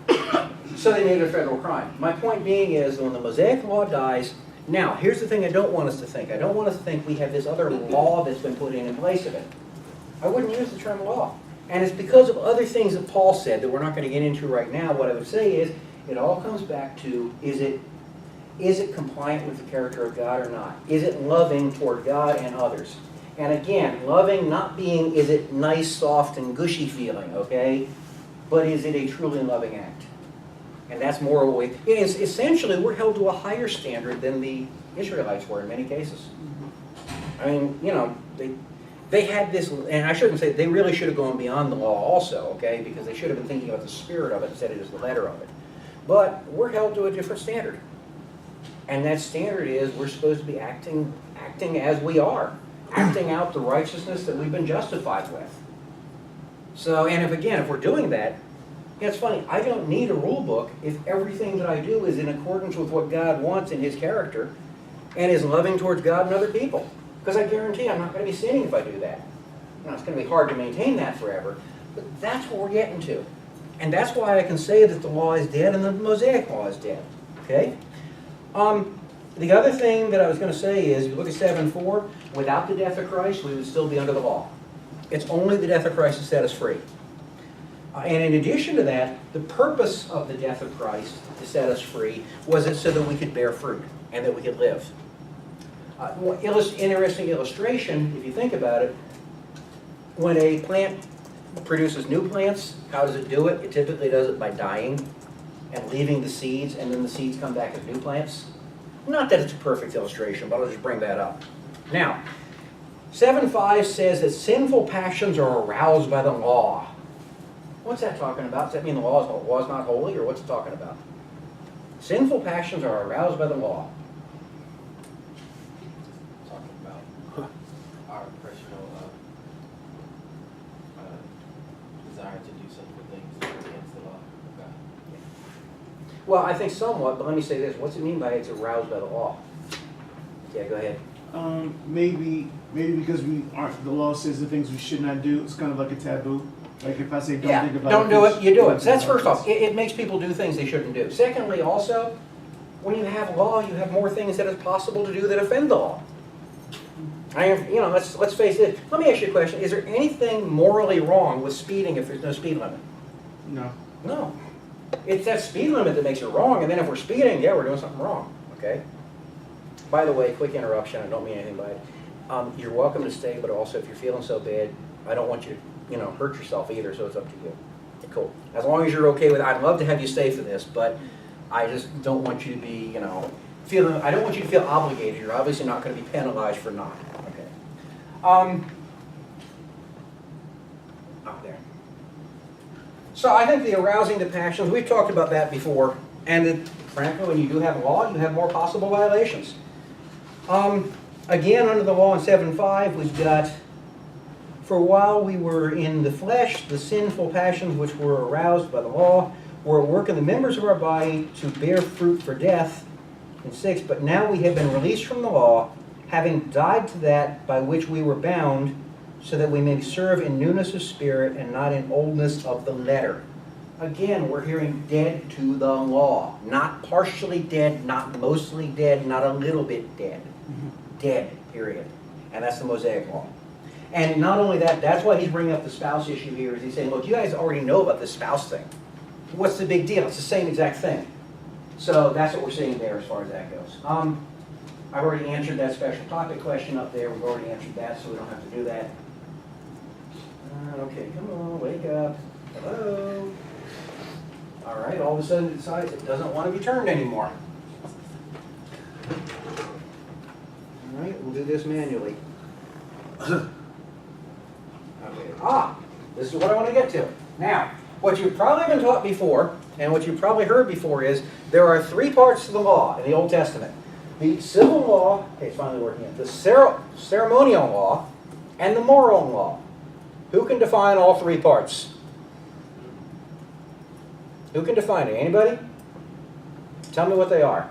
So they made it a federal crime. My point being is, when the Mosaic Law dies, now, here's the thing I don't want us to think. I don't want us to think we have this other law that's been put in place of it. I wouldn't use the term law. And it's because of other things that Paul said that we're not going to get into right now. What I would say is, it all comes back to, is it compliant with the character of God or not? Is it loving toward God and others? And again, loving not being, is it nice, soft, and gushy feeling, okay? But is it a truly loving act? And that's moral way. Essentially, we're held to a higher standard than the Israelites were in many cases. I mean, you know, they had this, and I shouldn't say, they really should have gone beyond the law also, okay? Because they should have been thinking about the spirit of it instead of just the letter of it. But we're held to a different standard. And that standard is we're supposed to be acting as we are. Acting out the righteousness that we've been justified with. So, and if we're doing that, yeah, it's funny, I don't need a rule book if everything that I do is in accordance with what God wants in His character and is loving towards God and other people. Because I guarantee I'm not going to be sinning if I do that. Now, it's going to be hard to maintain that forever, but that's what we're getting to. And that's why I can say that the law is dead and the Mosaic Law is dead. Okay? The other thing that I was going to say is, you look at 7:4, without the death of Christ, we would still be under the law. It's only the death of Christ that set us free. And in addition to that, the purpose of the death of Christ to set us free was it so that we could bear fruit and that we could live. Interesting illustration, if you think about it, when a plant produces new plants, how does it do it? It typically does it by dying and leaving the seeds, and then the seeds come back as new plants. Not that it's a perfect illustration, but I'll just bring that up. Now, 7:5 says that sinful passions are aroused by the law. What's that talking about? Does that mean the law is not holy, or what's it talking about? Sinful passions are aroused by the law. Talking about our personal desire to do sinful things against the law of God. Well, I think somewhat, but let me say this. What's it mean by it's aroused by the law? Yeah, go ahead. Maybe because the law says the things we should not do. It's kind of like a taboo. Like if I say don't think about don't do it, you do it. So that's first off. It makes people do things they shouldn't do. Secondly, also, when you have law, you have more things that it's possible to do that offend the law. Let's face it. Let me ask you a question. Is there anything morally wrong with speeding if there's no speed limit? No. No. It's that speed limit that makes it wrong, and then if we're speeding, yeah, we're doing something wrong, okay? By the way, quick interruption, I don't mean anything by it. You're welcome to stay, but also if you're feeling so bad, I don't want you to, hurt yourself either, so it's up to you. Cool. As long as you're okay with it, I'd love to have you stay for this, but I just don't want you to be, I don't want you to feel obligated. You're obviously not going to be penalized for not, okay? Out there. So I think the arousing the passions, we've talked about that before, and frankly, when you do have law, you have more possible violations. Again, under the law in 7:5, we've got, for a while we were in the flesh, the sinful passions which were aroused by the law were at work in the members of our body to bear fruit for death. In 6, but now we have been released from the law, having died to that by which we were bound, so that we may serve in newness of spirit and not in oldness of the letter. Again, we're hearing dead to the law. Not partially dead, not mostly dead, not a little bit dead. Dead, period. And that's the Mosaic law. And not only that, that's why he's bringing up the spouse issue here, is he's saying, look, you guys already know about this spouse thing. What's the big deal? It's the same exact thing. So that's what we're seeing there as far as that goes. I've already answered that special topic question up there. We've already answered that, so we don't have to do that. Okay, come on, wake up. Hello. All right, all of a sudden it decides it doesn't want to be turned anymore. All right, we'll do this manually. Okay. This is what I want to get to. Now, what you've probably been taught before, and what you've probably heard before is, there are 3 parts to the law in the Old Testament. The civil law, okay, it's finally working out, the ceremonial law, and the moral law. Who can define all 3 parts? Who can define it? Anybody? Tell me what they are.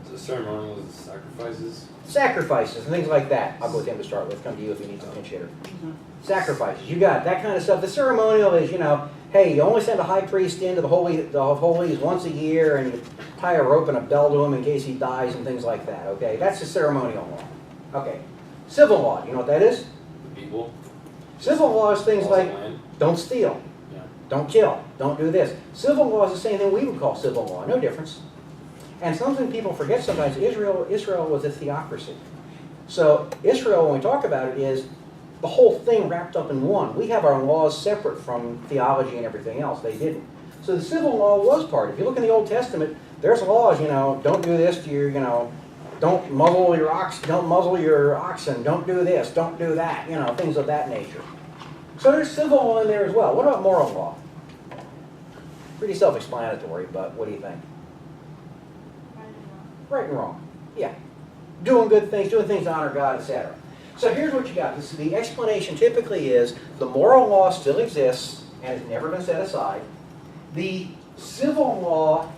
So ceremonial is sacrifices. Sacrifices and things like that. I'll go with him to start with. Come to you if you need some pinch hitter. Sacrifices. You got it. That kind of stuff. The ceremonial is, you know, hey, you only send a high priest into the Holy of Holies once a year, and you tie a rope and a bell to him in case he dies and things like that. Okay, that's the ceremonial law. Okay, civil law. You know what that is? The people. Civil law is things Laws of like land. don't steal, Yeah. don't kill, don't do this. Civil law is the same thing we would call civil law. No difference. And something people forget sometimes, Israel was a theocracy. So Israel, when we talk about it, is the whole thing wrapped up in one. We have our laws separate from theology and everything else. They didn't. So the civil law was part. If you look in the Old Testament, there's laws, you know, don't do this to your, you know, don't muzzle your oxen, don't do this, don't do that, you know, things of that nature. So there's civil law in there as well. What about moral law? Pretty self-explanatory, but what do you think? Right and wrong. Yeah. Doing good things, doing things to honor God, etc. So here's what you got. The explanation typically is the moral law still exists and has never been set aside. The civil law,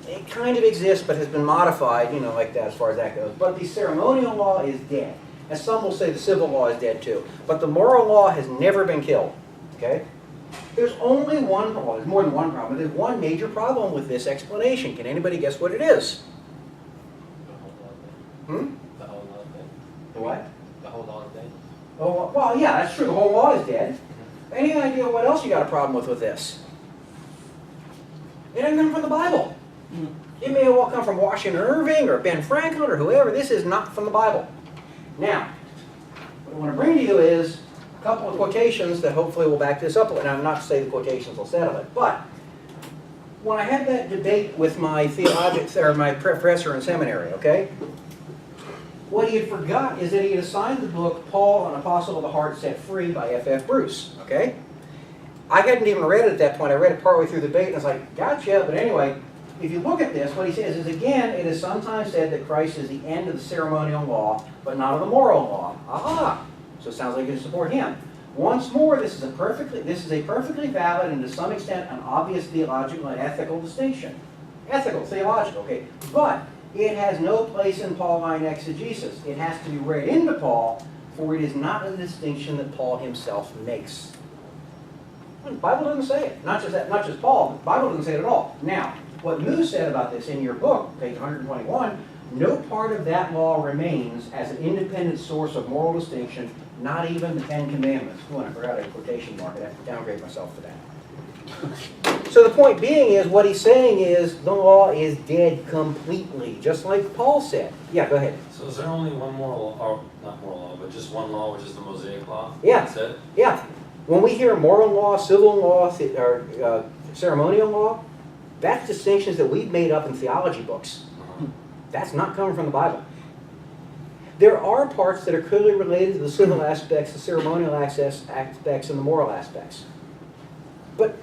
it kind of exists but has been modified, you know, like that as far as that goes. But the ceremonial law is dead. And some will say the civil law is dead too. But the moral law has never been killed. Okay? There's only one problem. There's more than one problem. There's one major problem with this explanation. Can anybody guess what it is? The whole law thing. Hmm? The whole law thing. The what? The whole law thing. Oh, well, yeah, that's true. The whole law is dead. Any idea what else you got a problem with this? It didn't come from the Bible. It may well come from Washington Irving or Ben Franklin or whoever. This is not from the Bible. Now, what I want to bring to you is a couple of quotations that hopefully will back this up. And I'm not to say the quotations will settle it, but when I had that debate with my my professor in seminary, okay, what he had forgot is that he had assigned the book Paul, an Apostle of the Heart Set Free by F.F. Bruce, okay? I hadn't even read it at that point. I read it partway through the debate, and I was like, gotcha. But anyway, if you look at this, what he says is, again, it is sometimes said that Christ is the end of the ceremonial law, but not of the moral law. Aha! So it sounds like you support him. Once more, this is a perfectly valid and to some extent an obvious theological and ethical distinction. Ethical, theological, okay. But it has no place in Pauline exegesis. It has to be read into Paul, for it is not a distinction that Paul himself makes. The Bible doesn't say it. Not just Paul, the Bible doesn't say it at all. Now, what Moo said about this in your book, page 121, no part of that law remains as an independent source of moral distinction, not even the Ten Commandments. Oh, and I forgot a quotation mark. I have to downgrade myself for that. So the point being is, what he's saying is, the law is dead completely, just like Paul said. Yeah, go ahead. So is there only one moral law, or not moral law, but just one law, which is the Mosaic law? Yeah. That's it? Yeah. When we hear moral law, civil law, or ceremonial law, that's distinctions that we've made up in theology books. That's not coming from the Bible. There are parts that are clearly related to the civil aspects, the ceremonial aspects, and the moral aspects. But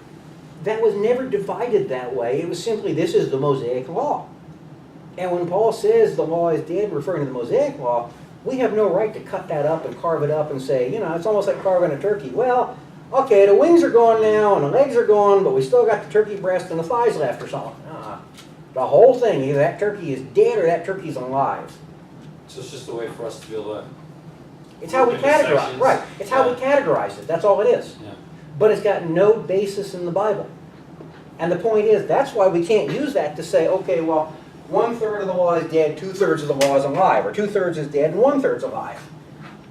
that was never divided that way. It was simply, this is the Mosaic law. And when Paul says the law is dead, referring to the Mosaic law, we have no right to cut that up and carve it up and say, you know, it's almost like carving a turkey. Well, okay, the wings are gone now and the legs are gone, but we still got the turkey breast and the thighs left or something. The whole thing, either that turkey is dead or that turkey's alive. So it's just a way for us to be able to. It's how we Into categorize, sections. right? It's how we categorize it. That's all it is. Yeah. But it's got no basis in the Bible. And the point is, that's why we can't use that to say, okay, well, 1/3 of the law is dead, 2/3 of the law is alive, or 2/3 is dead and 1/3 is alive.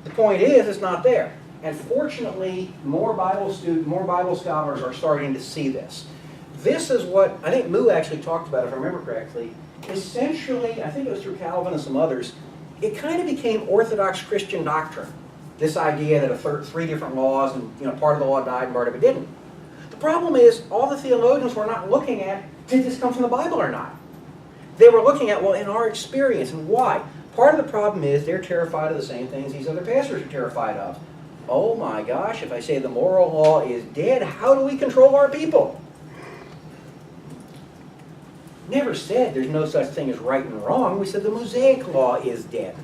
The point is, it's not there. And fortunately, more Bible scholars are starting to see this. This is what, I think Moo actually talked about, if I remember correctly. Essentially, I think it was through Calvin and some others, it kind of became Orthodox Christian doctrine. This idea that three different laws and part of the law died and part of it didn't. The problem is, all the theologians were not looking at, did this come from the Bible or not? They were looking at, well, in our experience, and why? Part of the problem is they're terrified of the same things these other pastors are terrified of. Oh my gosh, if I say the moral law is dead, how do we control our people? Never said there's no such thing as right and wrong. We said the Mosaic law is dead.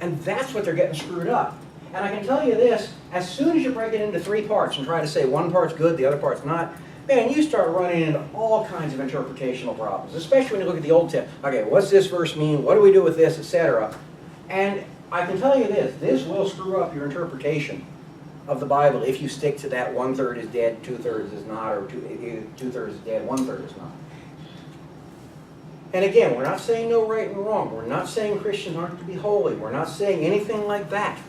And that's what they're getting screwed up. And I can tell you this, as soon as you break it into 3 parts and try to say one part's good, the other part's not, man, you start running into all kinds of interpretational problems, especially when you look at the Old Testament. Okay, what's this verse mean? What do we do with this, etc.? And I can tell you this will screw up your interpretation of the Bible if you stick to that 1/3 is dead, 2/3 is not, or 2/3 is dead, 1/3 is not. And again, we're not saying no right and wrong. We're not saying Christians aren't to be holy. We're not saying anything like that.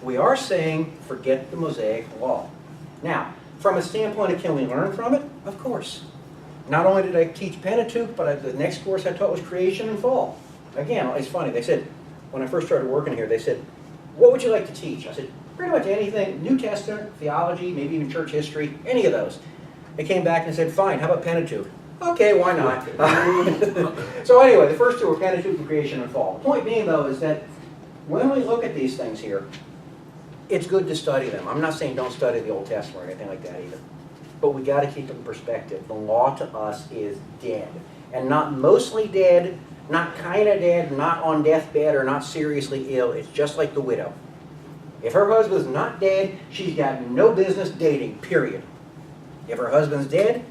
We are saying forget the Mosaic law. Now, from a standpoint of can we learn from it? Of course. Not only did I teach Pentateuch, but the next course I taught was creation and fall. Again, it's funny. They said, when I first started working here, they said, what would you like to teach? I said, pretty much anything, New Testament, theology, maybe even church history, any of those. They came back and said, fine, how about Pentateuch? Okay, why not? So anyway, the first 2 were Pentateuch and creation and fall. The point being, though, is that when we look at these things here, it's good to study them. I'm not saying don't study the Old Testament or anything like that either. But we got to keep it in perspective. The law to us is dead. And not mostly dead, not kind of dead, not on deathbed or not seriously ill. It's just like the widow. If her husband's not dead, she's got no business dating, period. If her husband's dead,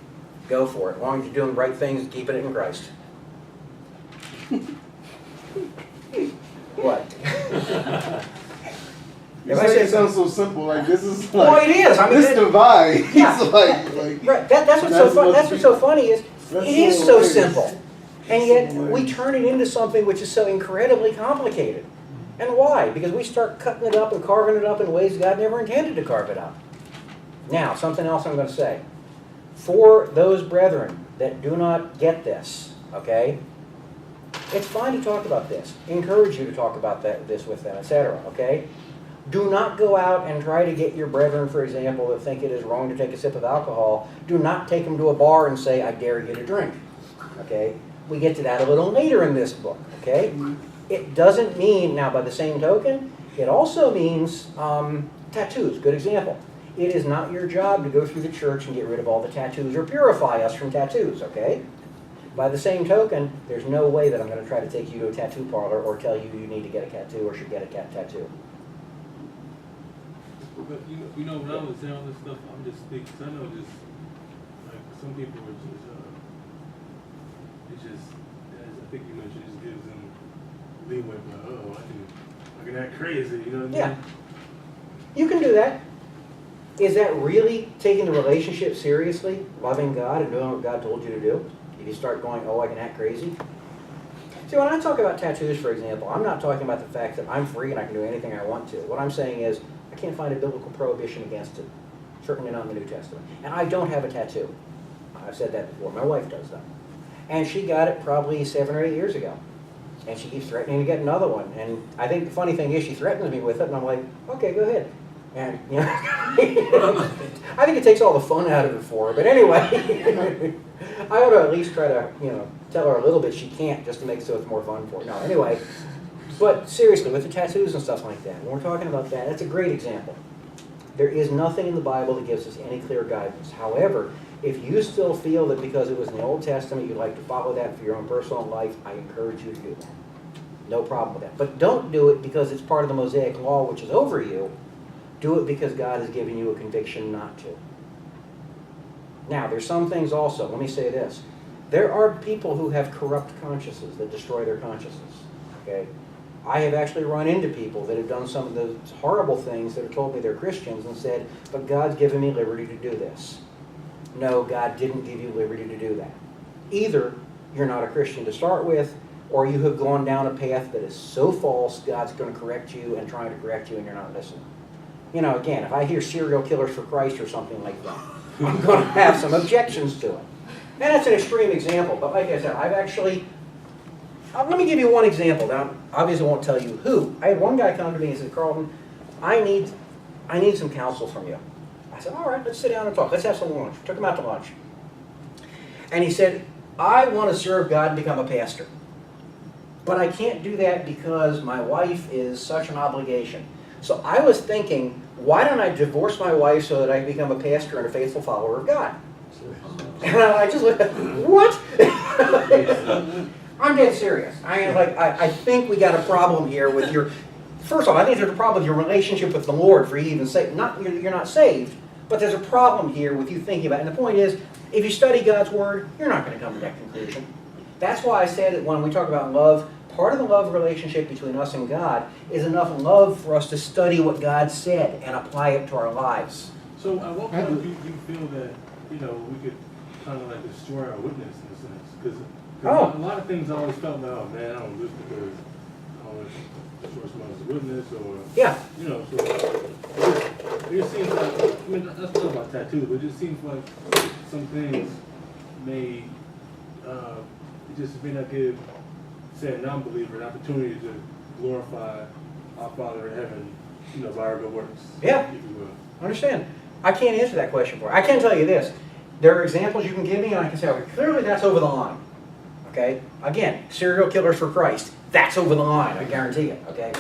go for it. As long as you're doing the right things and keeping it in Christ. What? You say it sounds so simple, like this is like, well, it is. I mean, this divide. Yeah. It's like right. That's what's so fun. That's what's so funny is it is so hilarious. simple, and yet so we turn it into something which is so incredibly complicated. And why? Because we start cutting it up and carving it up in ways God never intended to carve it up. Now, something else I'm going to say. For those brethren that do not get this, okay, it's fine to talk about this. Encourage you to talk about this with them, etc., okay? Do not go out and try to get your brethren, for example, that think it is wrong to take a sip of alcohol, do not take them to a bar and say, I dare you to drink, okay? We get to that a little later in this book, okay? It doesn't mean, now by the same token, it also means tattoos, good example. It is not your job to go through the church and get rid of all the tattoos or purify us from tattoos, okay? By the same token, there's no way that I'm going to try to take you to a tattoo parlor or tell you you need to get a tattoo or should get a tattoo. But you know, when I was saying all this stuff, I'm just speaking. Cause I know just like some people are just, it's just, as I think you mentioned, it just gives them leeway. But oh, I can act crazy. You know what I mean? Yeah, you can do that. Is that really taking the relationship seriously, loving God and doing what God told you to do? If you start going, oh, I can act crazy. See, when I talk about tattoos, for example, I'm not talking about the fact that I'm free and I can do anything I want to. What I'm saying is, I can't find a biblical prohibition against it. Certainly not in the New Testament. And I don't have a tattoo. I've said that before. My wife does that. And she got it probably 7 or 8 years ago. And she keeps threatening to get another one. And I think the funny thing is she threatens me with it, and I'm like, okay, go ahead. And, you know, I think it takes all the fun out of it for her. But anyway, I ought to at least try to, you know, tell her a little bit she can't just to make it so it's more fun for her. No, anyway, But seriously, with the tattoos and stuff like that, when we're talking about that, that's a great example. There is nothing in the Bible that gives us any clear guidance. However, if you still feel that because it was in the Old Testament, you'd like to follow that for your own personal life, I encourage you to do that. No problem with that. But don't do it because it's part of the Mosaic Law, which is over you. Do it because God has given you a conviction not to. Now, there's some things also. Let me say this. There are people who have corrupt consciences that destroy their consciences. Okay? I have actually run into people that have done some of those horrible things that have told me they're Christians and said, but God's given me liberty to do this. No, God didn't give you liberty to do that. Either you're not a Christian to start with, or you have gone down a path that is so false, God's going to correct you and trying to correct you and you're not listening. You know, again, if I hear serial killers for Christ or something like that, I'm going to have some objections to it. And that's an extreme example, but like I said, I've actually... let me give you one example. Now, obviously I won't tell you who. I had one guy come to me and said, Carleton, I need some counsel from you. I said, all right, let's sit down and talk. Let's have some lunch. Took him out to lunch. And he said, I want to serve God and become a pastor. But I can't do that because my wife is such an obligation. So I was thinking, why don't I divorce my wife so that I can become a pastor and a faithful follower of God? And I just looked at, what? I'm dead serious. I think we got a problem here with your... First off, I think there's a problem with your relationship with the Lord for you even say you're not saved, but there's a problem here with you thinking about it. And the point is, if you study God's Word, you're not going to come to that conclusion. That's why I said that when we talk about love, part of the love relationship between us and God is enough love for us to study what God said and apply it to our lives. So at what point do you feel that, we could kind of like destroy our witness in a sense? Because a lot of things I always felt like, oh man, I don't do this because I want to destroy someone's witness or, Yeah. So it just seems like, that's not about tattoos, but it just seems like some things may, it just may not give, say, a non-believer an opportunity to glorify our Father in heaven, by our good works. Yeah. If you will. Understand. I can't answer that question for you. I can tell you this. There are examples you can give me and I can say, okay, clearly that's over the line. Okay? Again, serial killers for Christ. That's over the line, I guarantee it. Okay?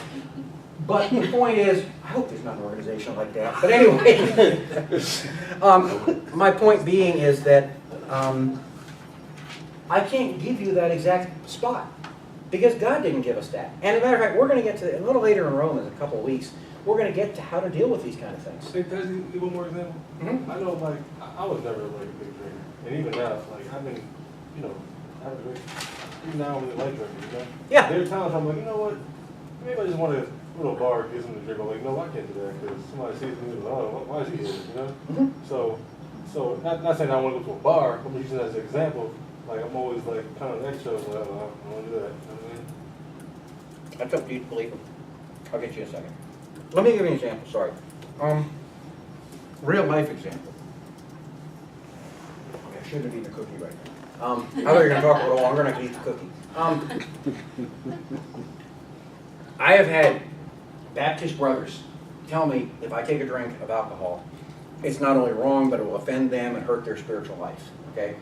But the point is, I hope there's not an organization like that. But anyway, my point being is that I can't give you that exact spot because God didn't give us that. And as a matter of fact, we're going to get to, a little later in Romans, in a couple of weeks, we're going to get to how to deal with these kind of things. Hey, can I give one more example? Mm-hmm. I know, I was never a big drinker. And even now, I've been, I haven't drank. Even now, I really like drinking, Yeah. There are times I'm like, you know what? Maybe I just want to go to a bar, get something to drink. I'm like, no, I can't do that because somebody sees me and oh, why is he here, Mm-hmm. So not saying I want to go to a bar, I'm using that as an example. I'm always kind of extra, I don't want to do that. You know what I mean? That's up to you to believe them. I'll get you in a second. Let me give you an example, sorry. Real life example. Okay, I shouldn't have eaten a cookie right now. I thought you were going to talk a little longer and I could eat the cookie. I have had Baptist brothers tell me if I take a drink of alcohol, it's not only wrong, but it will offend them and hurt their spiritual life. Okay?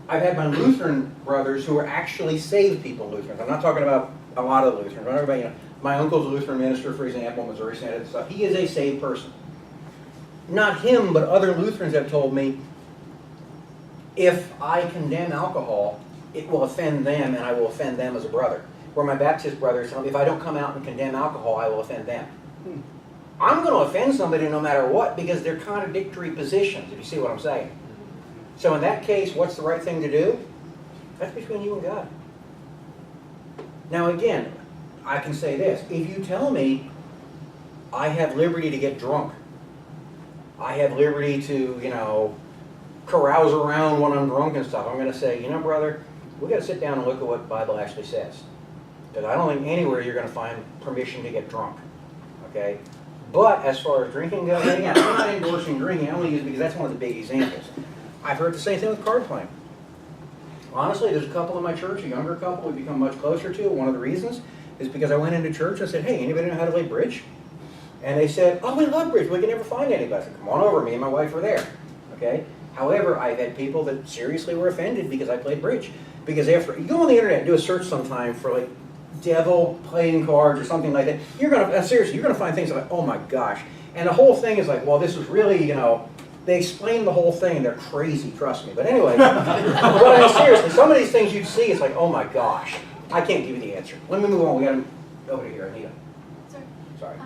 I've had my Lutheran brothers who are actually saved people, Lutherans. I'm not talking about a lot of Lutherans. I'm talking about, my uncle's a Lutheran minister, for example, Missouri Synod and stuff. He is a saved person. Not him, but other Lutherans have told me, if I condemn alcohol, it will offend them and I will offend them as a brother. Where my Baptist brothers tell me, if I don't come out and condemn alcohol, I will offend them. I'm going to offend somebody no matter what because they're contradictory positions, if you see what I'm saying. So in that case, what's the right thing to do? That's between you and God. Now again, I can say this. If you tell me I have liberty to get drunk, I have liberty to, carouse around when I'm drunk and stuff, I'm going to say, brother, we've got to sit down and look at what the Bible actually says. Because I don't think anywhere you're going to find permission to get drunk. Okay? But as far as drinking goes, again, I'm not endorsing drinking. I only use it because that's one of the big examples. I've heard the same thing with card playing. Honestly, there's a couple in my church, a younger couple we've become much closer to. One of the reasons is because I went into church and said, hey, anybody know how to play bridge? And they said, oh, we love bridge. We can never find anybody. I said, come on over. Me and my wife were there. Okay? However, I've had people that seriously were offended because I played bridge. Because after, you go on the internet and do a search sometime for devil playing cards or something like that, you're gonna, seriously, you're gonna find things like, oh my gosh. And the whole thing is like, well, this is really, you know, they explain the whole thing and they're crazy, trust me. But anyway, but I mean, seriously, some of these things you see, it's like, oh my gosh, I can't give you the answer. Let me move on, we got him over here, Anita. Sorry.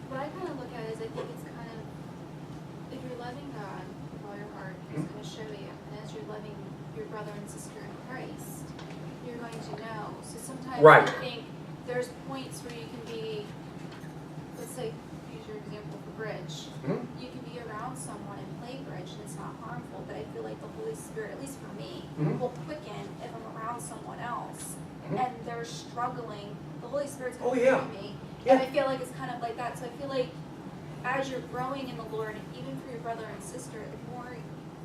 What I kind of look at is I think it's kind of, if you're loving God with all your heart, He's going to show you. And as you're loving your brother and sister in Christ, you're going to know. So sometimes Right. I think there's points where you can be, let's say, use your example for bridge. Mhm. You can be around someone and play bridge and it's not harmful, but I feel like the Holy Spirit, at least for me, Mhm. will quicken if I'm around someone else Mhm. and they're struggling. The Holy Spirit's Oh, going to yeah. quicken me. Yeah. And I feel like it's kind of like that. So I feel like as you're growing in the Lord, and even for your brother and sister, the more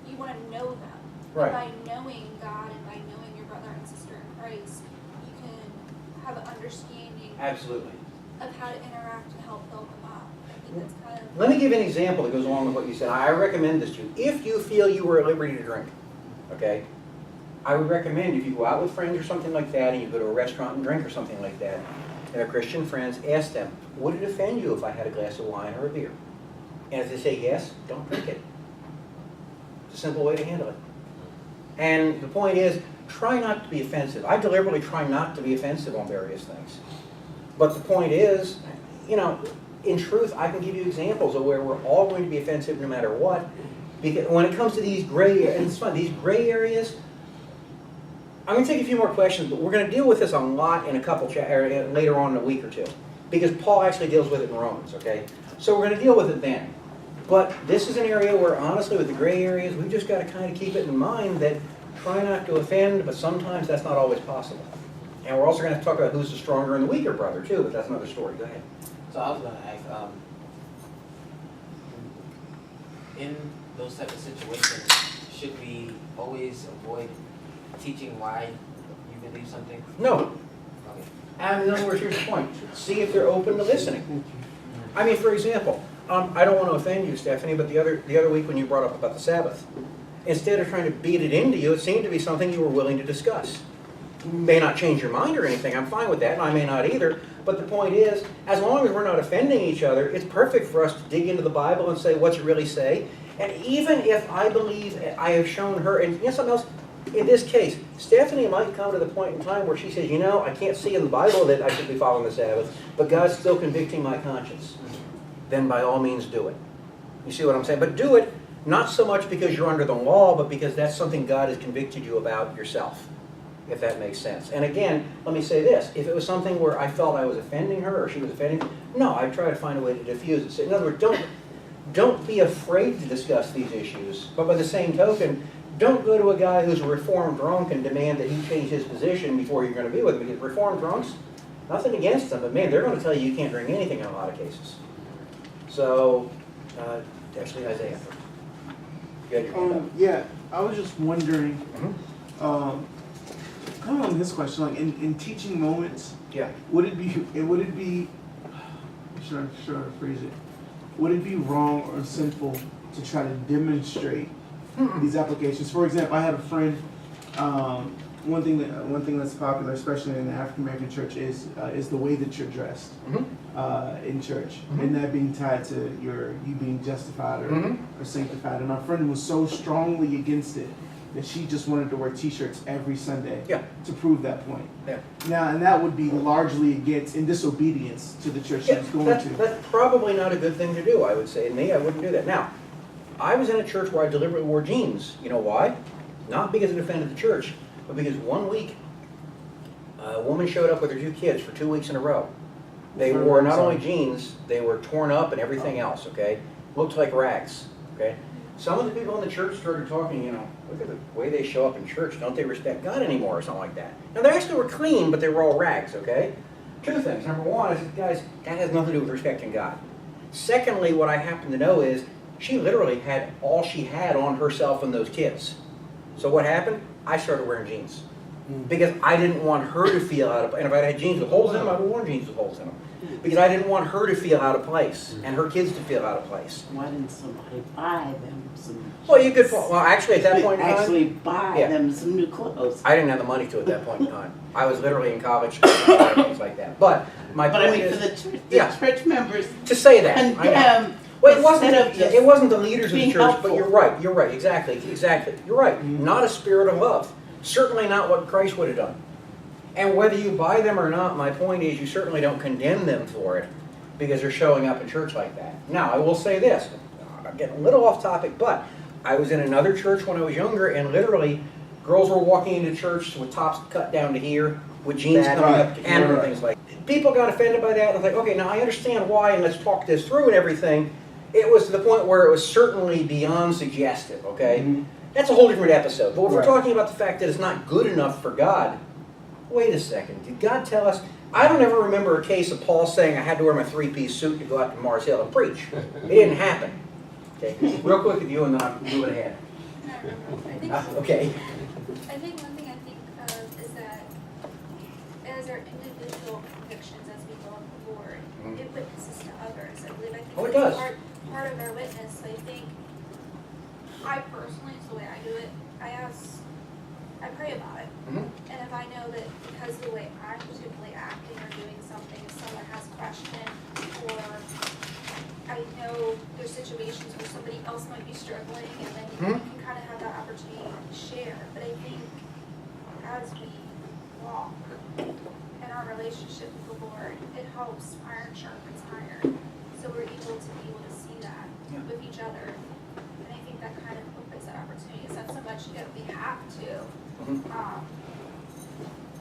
you want to know them. Right. And by knowing God and by knowing your brother and sister in Christ, you can have an understanding Absolutely. of how to interact and help build them up. I think that's kind of. Let me give you an example that goes along with what you said. I recommend this to you. If you feel you were at liberty to drink, okay, I would recommend if you go out with friends or something like that and you go to a restaurant and drink or something like that, and they're Christian friends, ask them, would it offend you if I had a glass of wine or a beer? And if they say yes, don't drink it. It's a simple way to handle it. And the point is, try not to be offensive. I deliberately try not to be offensive on various things. But the point is, you know, in truth, I can give you examples of where we're all going to be offensive no matter what. Because when it comes to these gray areas, and it's fun, these gray areas, I'm going to take a few more questions, but we're going to deal with this a lot in a couple later on in a week or two. Because Paul actually deals with it in Romans, okay? So we're going to deal with it then. But this is an area where, honestly, with the gray areas, we've just got to kind of keep it in mind that try not to offend, but sometimes that's not always possible. And we're also going to talk about who's the stronger and the weaker brother, too, but that's another story. Go ahead. So I was gonna ask, in those type of situations, should we always avoid teaching why you believe something? No. Okay. And in other words, here's the point. See if they're open to listening. I mean, for example, I don't want to offend you, Stephanie, but the other week when you brought up about the Sabbath, instead of trying to beat it into you, it seemed to be something you were willing to discuss. You may not change your mind or anything. I'm fine with that, and I may not either. But the point is, as long as we're not offending each other, it's perfect for us to dig into the Bible and say, what's it really say? And even if I believe I have shown her, and you know something else? In this case, Stephanie might come to the point in time where she says, you know, I can't see in the Bible that I should be following the Sabbath, but God's still convicting my conscience. Then by all means do it. You see what I'm saying? But do it not so much because you're under the law, but because that's something God has convicted you about yourself, if that makes sense. And again, let me say this. If it was something where I felt I was offending her or she was offending me, no, I'd try to find a way to diffuse it. So in other words, don't be afraid to discuss these issues, but by the same token, don't go to a guy who's a reformed drunk and demand that he change his position before you're going to be with him. Because reformed drunks, nothing against them, but man, they're going to tell you can't drink anything in a lot of cases. So, actually, Isaiah. You had your hand up. Yeah, I was just wondering, Mhm. kind of on this question, like in teaching moments, Yeah. would it be, should I phrase it? Would it be wrong or sinful to try to demonstrate these applications? For example, I had a friend. One thing that's popular, especially in the African American church, is the way that you're dressed in church, and that being tied to you being justified or sanctified. And our friend was so strongly against it that she just wanted to wear T-shirts every Sunday to prove that point. Yeah. Now, and that would be largely in disobedience to the church she was going to. That's probably not a good thing to do, I would say. To me, I wouldn't do that. Now, I was in a church where I deliberately wore jeans. You know why? Not because it offended the church, but because one week, a woman showed up with her 2 kids for 2 weeks in a row. They wore not only jeans, they were torn up and everything else, okay? Looked like rags, okay? Some of the people in the church started talking, you know, look at the way they show up in church. Don't they respect God anymore or something like that? Now, they actually were clean, but they were all rags, okay? 2 things. Number one, I said, guys, that has nothing to do with respecting God. Secondly, what I happen to know is she literally had all she had on herself and those kids. So what happened? I started wearing jeans. because I didn't want her to feel out of place. And if I had jeans with holes in them, I would have worn jeans with holes in them. Because I didn't want her to feel out of place and her kids to feel out of place. Why didn't somebody buy them some? Well, you could, well, actually at that point in time, Actually buy Yeah. them some new clothes. I didn't have the money to at that point in time. I was literally in college, things like that. But my But I point mean, for is, the church, Yeah. church members to say that, I know. condemn. Well, it wasn't, instead of just it wasn't the leaders of the being church, but helpful. you're right, exactly, you're right. Not a spirit of love. Certainly not what Christ would have done. And whether you buy them or not, my point is you certainly don't condemn them for it because they're showing up in church like that. Now, I will say this, I'm getting a little off topic, but I was in another church when I was younger and literally girls were walking into church with tops cut down to here, with jeans That's coming right. up to and Right. things like that. People got offended by that. I was like, okay, now I understand why and let's talk this through and everything. It was to the point where it was certainly beyond suggestive, okay? Mhm. That's a whole different episode. But if we're Right. talking about the fact that it's not good enough for God, wait a second. Did God tell us? I don't ever remember a case of Paul saying I had to wear my three-piece suit to go out to Mars Hill and preach. It didn't happen. Okay, real quick with you and then I'm moving ahead. Okay. I think one thing I think of is that as our individual convictions as we go on the Lord, it witnesses to others. I believe Oh, it that's does. part of our witness. So I think I personally, it's the way I do it, I pray about it. Mhm. And if I know that because of the way I'm particularly acting or doing something, if someone has a question, or I know there's situations where somebody else might be struggling, and then you can kind of have that opportunity to share. But I think as we walk in our relationship with the Lord, it helps iron sharpens iron. So we're able to see that with each other. And I think that kind of opens that opportunity. It's not so much that we have to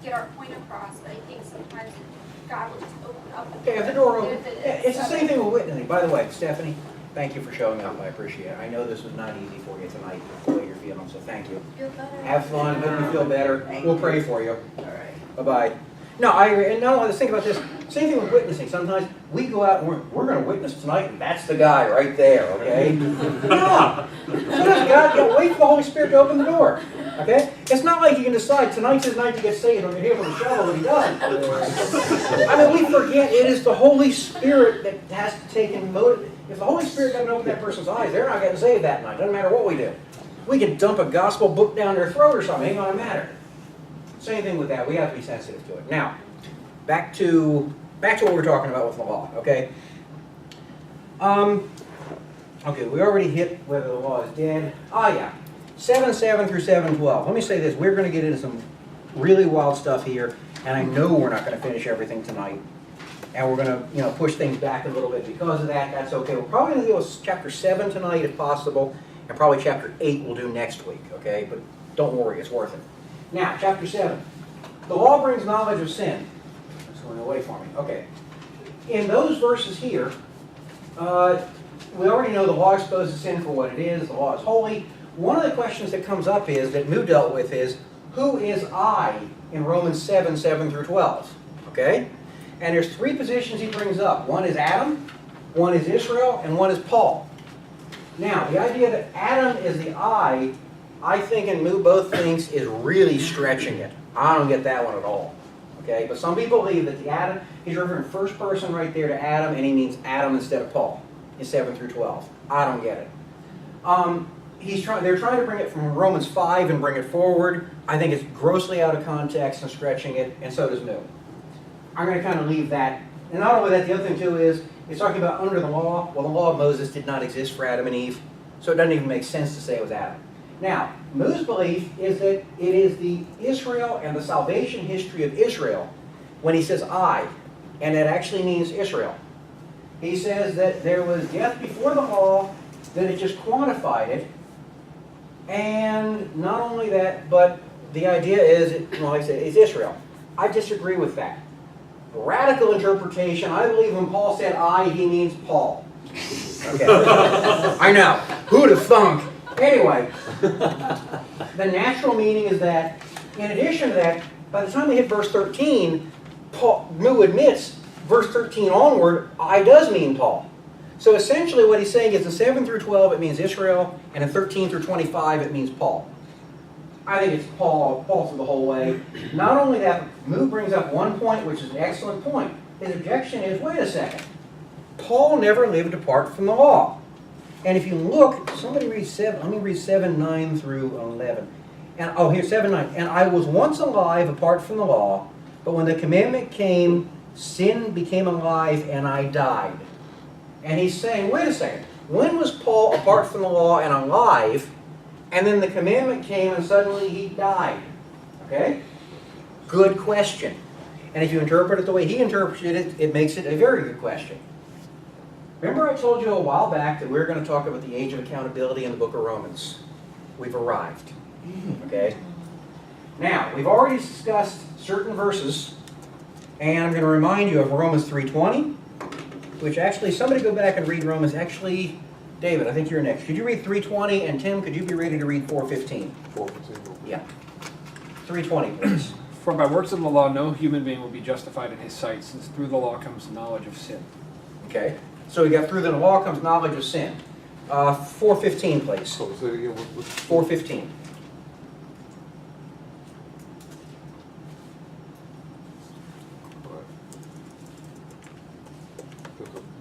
get our point across, but I think sometimes God will just open up. Okay, if the door opens. If it Yeah, is. it's the same thing with witnessing. By the way, Stephanie, thank you for showing up. I appreciate it. I know this was not easy for you tonight, the way you're feeling, so thank you. Feel better. Have fun, hope you feel better. Thank We'll you. pray for you. All right. Bye-bye. No, I agree. And not only this, think about this. Same thing with witnessing. Sometimes we go out and we're going to witness tonight, and that's the guy right there, okay? No. Sometimes God, you wait for the Holy Spirit to open the door, okay? It's not like you can decide tonight's his night to get saved, or you're here for the shovel, and he doesn't. I mean, we forget it is the Holy Spirit that has to take in motive. If the Holy Spirit doesn't open that person's eyes, they're not getting saved that night. Doesn't matter what we do. We can dump a gospel book down their throat or something. Ain't gonna matter. Same thing with that. We have to be sensitive to it. Now, back to what we're talking about with the law. Okay. Okay. We already hit whether the law is dead. Oh yeah. 7:7 through 7:12. Let me say this. We're going to get into some really wild stuff here, and I know we're not going to finish everything tonight, and we're going to push things back a little bit because of that. That's okay. We're probably going to deal with chapter 7 tonight if possible, and probably chapter 8 we'll do next week. Okay. But don't worry, it's worth it. Now, chapter 7. The law brings knowledge of sin. It's going away for me. Okay. In those verses here, we already know the law exposes sin for what it is. The law is holy. One of the questions that comes up is, that Moo dealt with, is, who is I in Romans 7:7 through 12? Okay? And there's three positions he brings up. One is Adam, one is Israel, and one is Paul. Now, the idea that Adam is the I think, and Moo both thinks, is really stretching it. I don't get that one at all. Okay, but some people believe that the Adam, he's referring first person right there to Adam, and he means Adam instead of Paul in 7 through 12. I don't get it. They're trying to bring it from Romans 5 and bring it forward. I think it's grossly out of context and stretching it, and so does Moo. I'm going to kind of leave that. And not only that, the other thing too is, it's talking about under the law. Well, the law of Moses did not exist for Adam and Eve, so it doesn't even make sense to say it was Adam. Now, Moo's belief is that it is the Israel and the salvation history of Israel when he says I, and that actually means Israel. He says that there was death before the law, that it just quantified it, and not only that, but the idea is, like I said, it's Israel. I disagree with that. Radical interpretation, I believe when Paul said I, he means Paul. Okay. I know. Who'd have thunk? Anyway, the natural meaning is that, in addition to that, by the time we hit verse 13, Moo admits, verse 13 onward, I does mean Paul. So essentially what he's saying is in 7 through 12 it means Israel, and in 13 through 25 it means Paul. I think it's Paul through the whole way. Not only that, Moo brings up one point, which is an excellent point. His objection is, wait a second, Paul never lived apart from the law. And if you look, somebody read 7, let me read 7:9 through 11. And oh, here's 7:9. And I was once alive apart from the law, but when the commandment came, sin became alive and I died. And he's saying, wait a second, when was Paul apart from the law and alive, and then the commandment came and suddenly he died? Okay? Good question. And if you interpret it the way he interpreted it, it makes it a very good question. Remember I told you a while back that we were going to talk about the age of accountability in the book of Romans? We've arrived. Okay? Now, we've already discussed certain verses, and I'm going to remind you of Romans 3:20, which actually, somebody go back and read Romans. Actually, David, I think you're next. Could you read 3:20, and Tim, could you be ready to read 4:15? 4:15. Yeah. 3:20, please. For by works of the law, no human being will be justified in his sight, since through the law comes knowledge of sin. Okay. So we got through the law comes knowledge of sin. 4:15, please. So say it again. 4:15.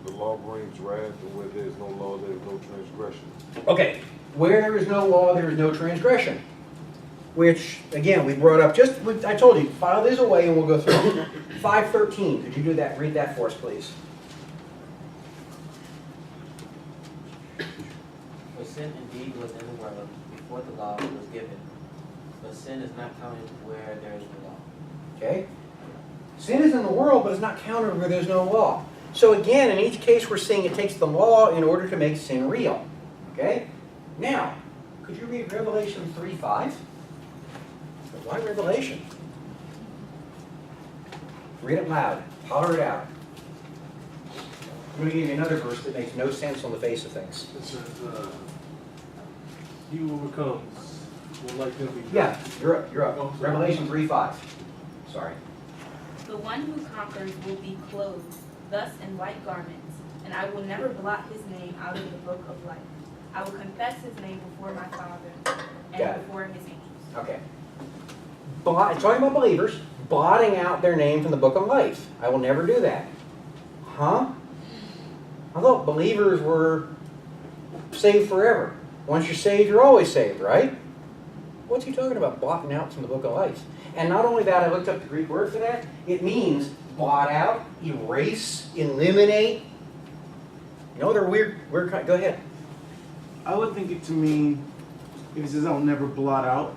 The law brings wrath, and where there is no law, there is no transgression. Okay. Where there is no law, there is no transgression. Which, again, we brought up just, I told you, file these away and we'll go through them. 5:13, could you do that? Read that for us, please. For sin indeed was in the world before the law was given, but sin is not counted where there is no law. Okay? Sin is in the world, but it's not counted where there's no law. So again, in each case we're seeing it takes the law in order to make sin real. Okay? Now, could you read Revelation 3:5? Why Revelation? Read it loud. Holler it out. I'm going to give you another verse that makes no sense on the face of things. It says, he who overcomes will like them be. Yeah, you're up. You're Oh, up. sorry. Revelation 3:5. Sorry. The one who conquers will be clothed thus in white garments, and I will never blot his name out of the book of life. I will confess his name before my Father and Got it. before his angels. Okay. Talking about believers, blotting out their name from the book of life. I will never do that. Huh? I thought believers were saved forever. Once you're saved, you're always saved, right? What's he talking about, blotting out from the book of life? And not only that, I looked up the Greek word for that. It means blot out, erase, eliminate. You know, they're weird. Go ahead. I would think it to mean, if it says I'll never blot out,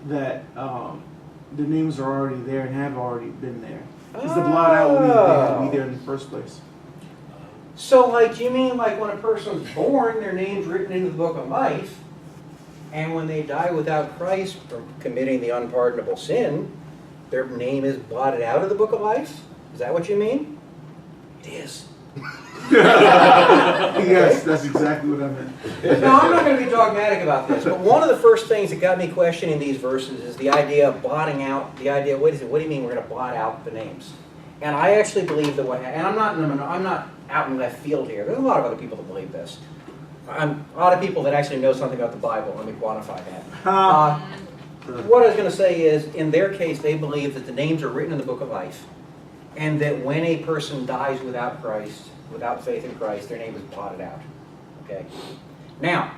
that the names are already there and have already been there. Because the blot out would mean they had to be there in the first place. So, like, you mean like when a person's born, their name's written into the book of life, and when they die without Christ from committing the unpardonable sin, their name is blotted out of the book of life? Is that what you mean? It is. Yes, that's exactly what I meant. No, I'm not going to be dogmatic about this, but one of the first things that got me questioning these verses is the idea of blotting out, the idea, what do you mean we're going to blot out the names? And I actually believe that and I'm not out in left field here. There's a lot of other people that believe this. A lot of people that actually know something about the Bible. Let me quantify that. What I was going to say is, in their case, they believe that the names are written in the book of life, and that when a person dies without Christ, without faith in Christ, their name is blotted out. Okay? Now,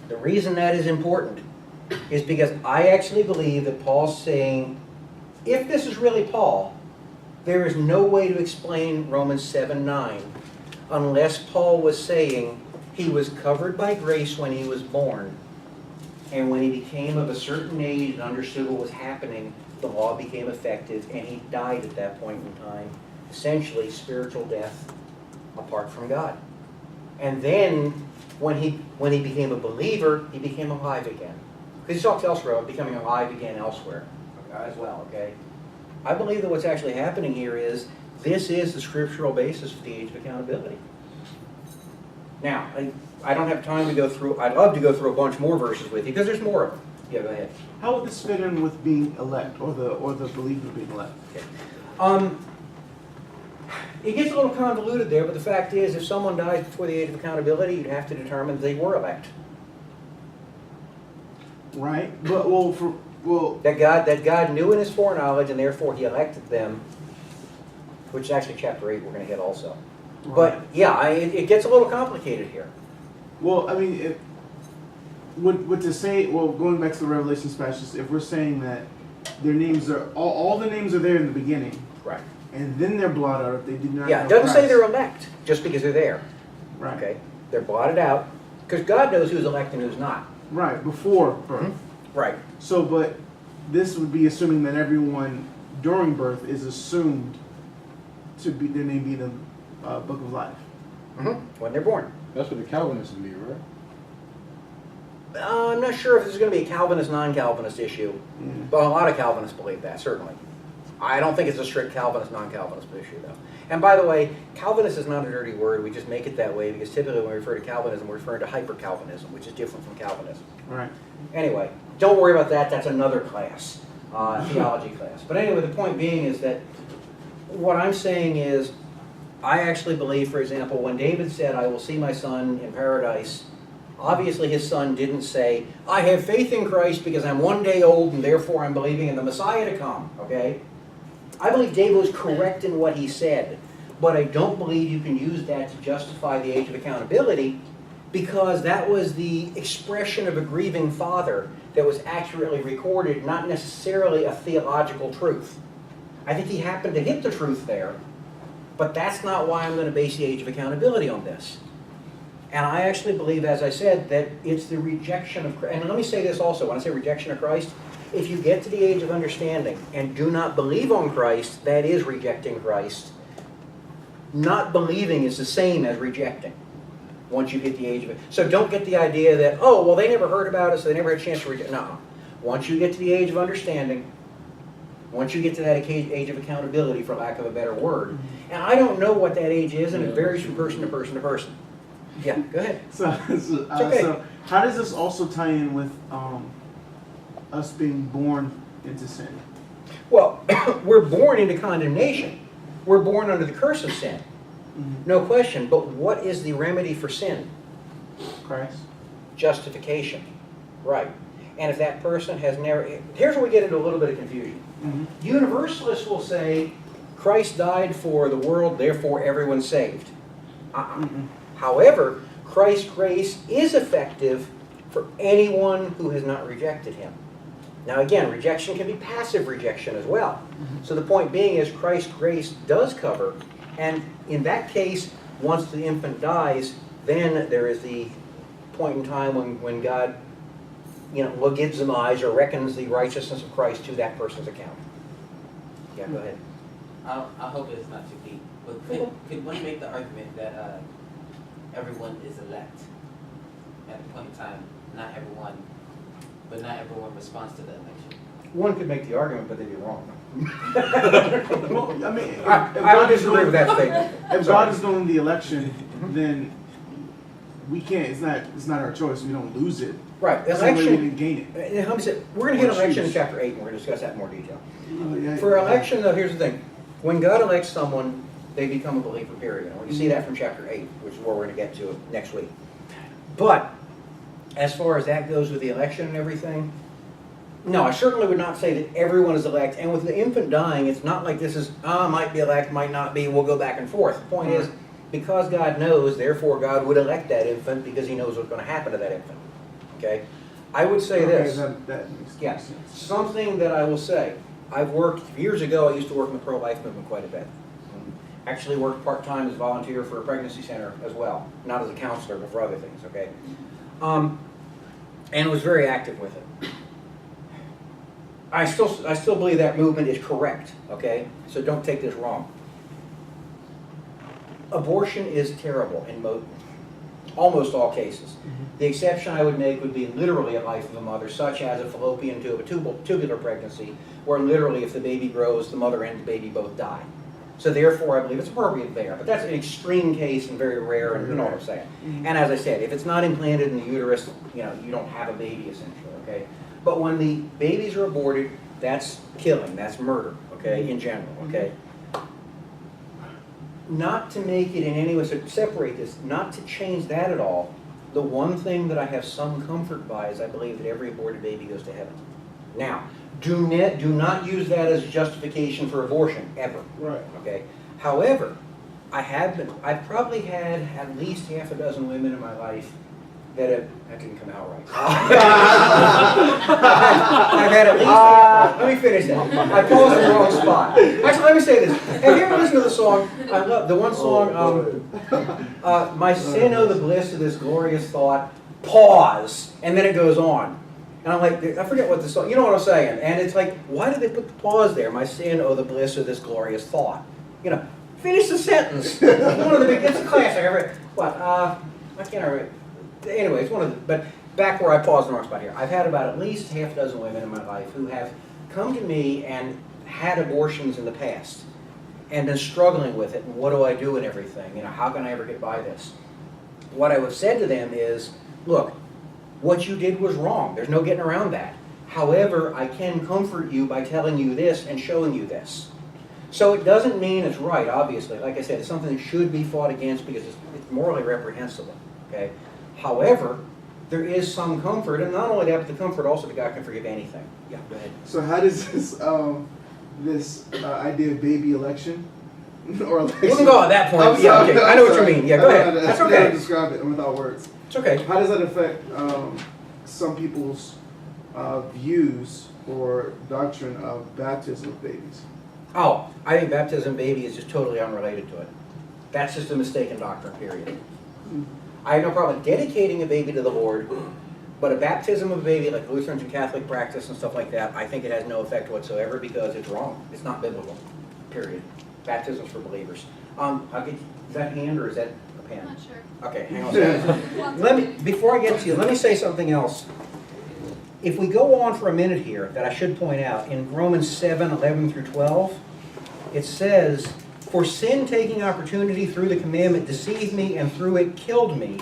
the reason that is important is because I actually believe that Paul's saying, if this is really Paul, there is no way to explain Romans 7:9 unless Paul was saying he was covered by grace when he was born, and when he became of a certain age and understood what was happening, the law became effective, and he died at that point in time. Essentially, spiritual death apart from God. And then, when he became a believer, he became alive again. Because he talks elsewhere about becoming alive again elsewhere as well, okay? I believe that what's actually happening here is, this is the scriptural basis for the age of accountability. Now, I don't have time to go through, I'd love to go through a bunch more verses with you, because there's more of them. Yeah, go ahead. How would this fit in with being elect, or the believer being elect? Okay. It gets a little convoluted there, but the fact is, if someone dies before the age of accountability, you'd have to determine they were elect. Right, but That God knew in his foreknowledge, and therefore he elected them, which is actually chapter 8 we're going to hit also. But yeah, it gets a little complicated here. well, I mean, what to say? Well, going back to the Revelations passage, if we're saying that their names are all the names are there in the beginning, Right. and then they're blotted out if they did not. Yeah, know it doesn't say Christ. they're elect just because they're there. Right. Okay, they're blotted out because God knows who's elect and who's not. Right before birth. Right. So, but this would be assuming that everyone during birth is assumed to be their name be in the book of life. When they're born. That's what the Calvinists believe, right? I'm not sure if this is going to be a Calvinist, non-Calvinist issue, but a lot of Calvinists believe that, certainly. I don't think it's a strict Calvinist, non-Calvinist issue, though. And by the way, Calvinist is not a dirty word. We just make it that way because typically when we refer to Calvinism, we're referring to hyper-Calvinism, which is different from Calvinism. Right. Anyway, don't worry about that. That's another class, theology class. But anyway, the point being is that what I'm saying is I actually believe, for example, when David said, I will see my son in paradise, obviously his son didn't say, I have faith in Christ because I'm one day old and therefore I'm believing in the Messiah to come, okay? I believe David was correct in what he said, but I don't believe you can use that to justify the age of accountability because that was the expression of a grieving father that was accurately recorded, not necessarily a theological truth. I think he happened to hit the truth there, but that's not why I'm going to base the age of accountability on this. And I actually believe, as I said, that it's the rejection of Christ. And let me say this also, when I say rejection of Christ, if you get to the age of understanding and do not believe on Christ, that is rejecting Christ. Not believing is the same as rejecting once you hit the age of it. So don't get the idea that, oh, well, they never heard about it, so they never had a chance to reject. No. Once you get to the age of understanding, once you get to that age of accountability, for lack of a better word, and I don't know what that age is, and it varies from person to person to person. Yeah, go ahead. So how does this also tie in with us being born into sin? Well, we're born into condemnation. We're born under the curse of sin. No question. But what is the remedy for sin? Christ. Justification. Right. And if that person has never... Here's where we get into a little bit of confusion. Universalists will say, Christ died for the world, therefore everyone's saved. However, Christ's grace is effective for anyone who has not rejected him. Now again, rejection can be passive rejection as well. So the point being is Christ's grace does cover, and in that case, once the infant dies, then there is the point in time when God, legitimizes or reckons the righteousness of Christ to that person's account. Yeah, go ahead. I hope it's not too deep, but could one make the argument that everyone is elect at a point in time? Not everyone responds to the election. One could make the argument, but they'd be wrong. Well, I mean, I would disagree with that statement. If God is doing the election, then we can't. It's not our choice. We don't lose it. Right. It's the way we Election. didn't gain it. We're going to hit Or election in choose. chapter 8, and we're going to discuss that in more detail. Yeah, For election, though, here's the thing. When God elects someone, they become a believer, period. And we see that from chapter 8, which is where we're going to get to next week. But as far as that goes with the election and everything, no, I certainly would not say that everyone is elect. And with the infant dying, it's not like this is, might be elect, might not be, we'll go back and forth. The point is, because God knows, therefore God would elect that infant because he knows what's going to happen to that infant. Okay? I would say this. That makes sense. Something that I will say. I've worked, years ago, I used to work in the pro-life movement quite a bit. Actually worked part-time as a volunteer for a pregnancy center as well. Not as a counselor, but for other things, okay? And was very active with it. I still believe that movement is correct, okay? So don't take this wrong. Abortion is terrible in almost all cases. The exception I would make would be literally a life of a mother, such as a fallopian tube, a tubular pregnancy, where literally if the baby grows, the mother and the baby both die. So therefore, I believe it's appropriate there. But that's an extreme case and very rare, and you know what I'm saying. And as I said, if it's not implanted in the uterus, you don't have a baby essentially, okay? But when the babies are aborted, that's killing, that's murder, okay, in general, okay? Not to make it in any way, so separate this, not to change that at all, The one thing that I have some comfort by is I believe that every aborted baby goes to heaven. Now, do not use that as justification for abortion, ever. Right. Okay? However, I've probably had at least half a dozen women in my life that didn't come out right. I've had at least, let me finish that. I paused in the wrong spot. Actually, let me say this. Have you ever listened to the song, I love, the one song, my sin, oh the bliss of this glorious thought, pause, and then it goes on. And I'm like, I forget what the song, you know what I'm saying? And it's like, why did they put the pause there? My sin, oh the bliss of this glorious thought. You know, finish the sentence. One of the big, it's a classic. I can't remember. Anyway, it's one of the, but back where I paused in the wrong spot here. I've had about at least half a dozen women in my life who have come to me and had abortions in the past and been struggling with it, and what do I do and everything? You know, how can I ever get by this? What I would have said to them is, look, what you did was wrong. There's no getting around that. However, I can comfort you by telling you this and showing you this. So it doesn't mean it's right, obviously. Like I said, it's something that should be fought against because it's morally reprehensible. Okay? However, there is some comfort, and not only that, but the comfort also that God can forgive anything. Yeah, go ahead. So how does this idea of baby election or election? We can go at that point. Yeah, okay. I know what you mean. Yeah, go ahead. That's I okay. can't describe it without words. It's okay. How does that affect some people's views or doctrine of baptism of babies? Oh, I think baptism baby is just totally unrelated to it. That's just a mistaken doctrine, period. I have no problem dedicating a baby to the Lord, but a baptism of a baby, like Lutherans and Catholic practice and stuff like that, I think it has no effect whatsoever because it's wrong. It's not biblical, period. Baptism's for believers. I'll get, is that hand or is that a pen? I'm not sure. Okay, hang on a second. Before I get to you, let me say something else. If we go on for a minute here, that I should point out, in Romans 7:11-12, it says, for sin taking opportunity through the commandment deceived me, and through it killed me.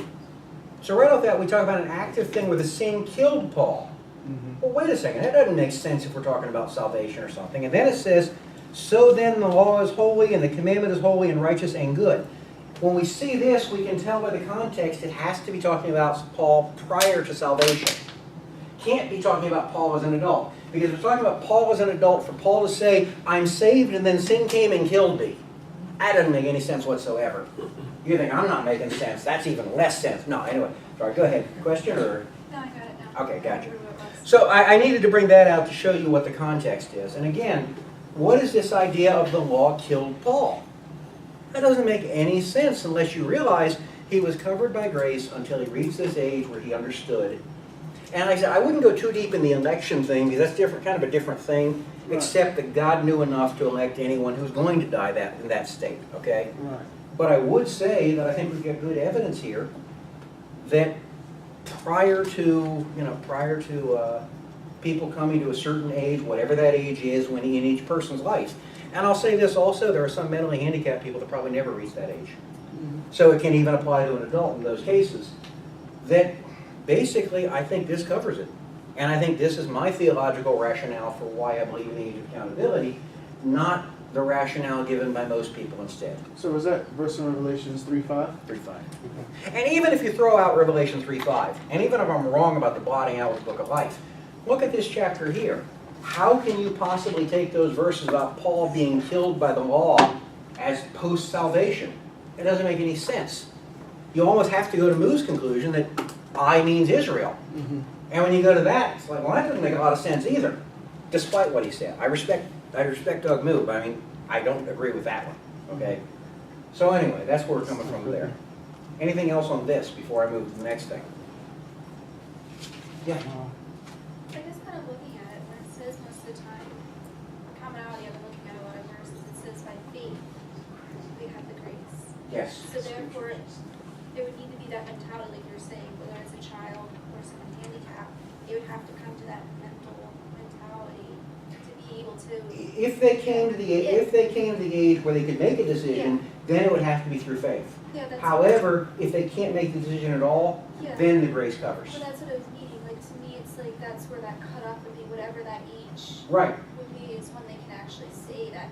So right off that, we talk about an active thing where the sin killed Paul. Well, wait a second, that doesn't make sense if we're talking about salvation or something. And then it says, so then the law is holy, and the commandment is holy and righteous and good. When we see this, we can tell by the context it has to be talking about Paul prior to salvation. Can't be talking about Paul as an adult. Because we're talking about Paul as an adult, for Paul to say, I'm saved and then sin came and killed me. That doesn't make any sense whatsoever. You think, I'm not making sense. That's even less sense. No, anyway. Sorry, go ahead. Question or? No, I got it now. Okay, gotcha. So I needed to bring that out to show you what the context is. And again, what is this idea of the law killed Paul? That doesn't make any sense unless you realize he was covered by grace until he reached this age where he understood. And like I said, I wouldn't go too deep in the election thing because that's different, kind of a different thing, right. Except that God knew enough to elect anyone who's going to die in that state, okay? Right. But I would say that I think we get good evidence here that prior to people coming to a certain age, whatever that age is in each person's life. And I'll say this also, there are some mentally handicapped people that probably never reach that age. So it can even apply to an adult in those cases. That basically, I think this covers it. And I think this is my theological rationale for why I believe in the age of accountability, not the rationale given by most people instead. So was that verse in Revelations 3:5? 3:5. And even if you throw out Revelation 3:5, and even if I'm wrong about the blotting out of the book of life, look at this chapter here. How can you possibly take those verses about Paul being killed by the law as post-salvation? It doesn't make any sense. You almost have to go to Moo's conclusion that I means Israel. And when you go to that, it's like, well, that doesn't make a lot of sense either, despite what he said. I respect Doug Moo, but I mean, I don't agree with that one, okay? So anyway, that's where we're coming from there. Anything else on this before I move to the next thing? Yeah. I guess kind of looking at it, when it says most of the time, commonality, I've been looking at a lot of verses, it says by faith, we have the grace. Yes. So therefore, there would need to be that mentality, like you're saying, whether it's a child or someone handicapped, they would have to come to that mental mentality to be able to. If they came to the age where they could make a decision, then it would have to be through faith. Yeah, that's However, if they can't make the decision at all, then the grace covers. But that's what I was meaning. Like to me, it's like that's where that cutoff would be. Whatever that age Right. would be is when they can actually say that.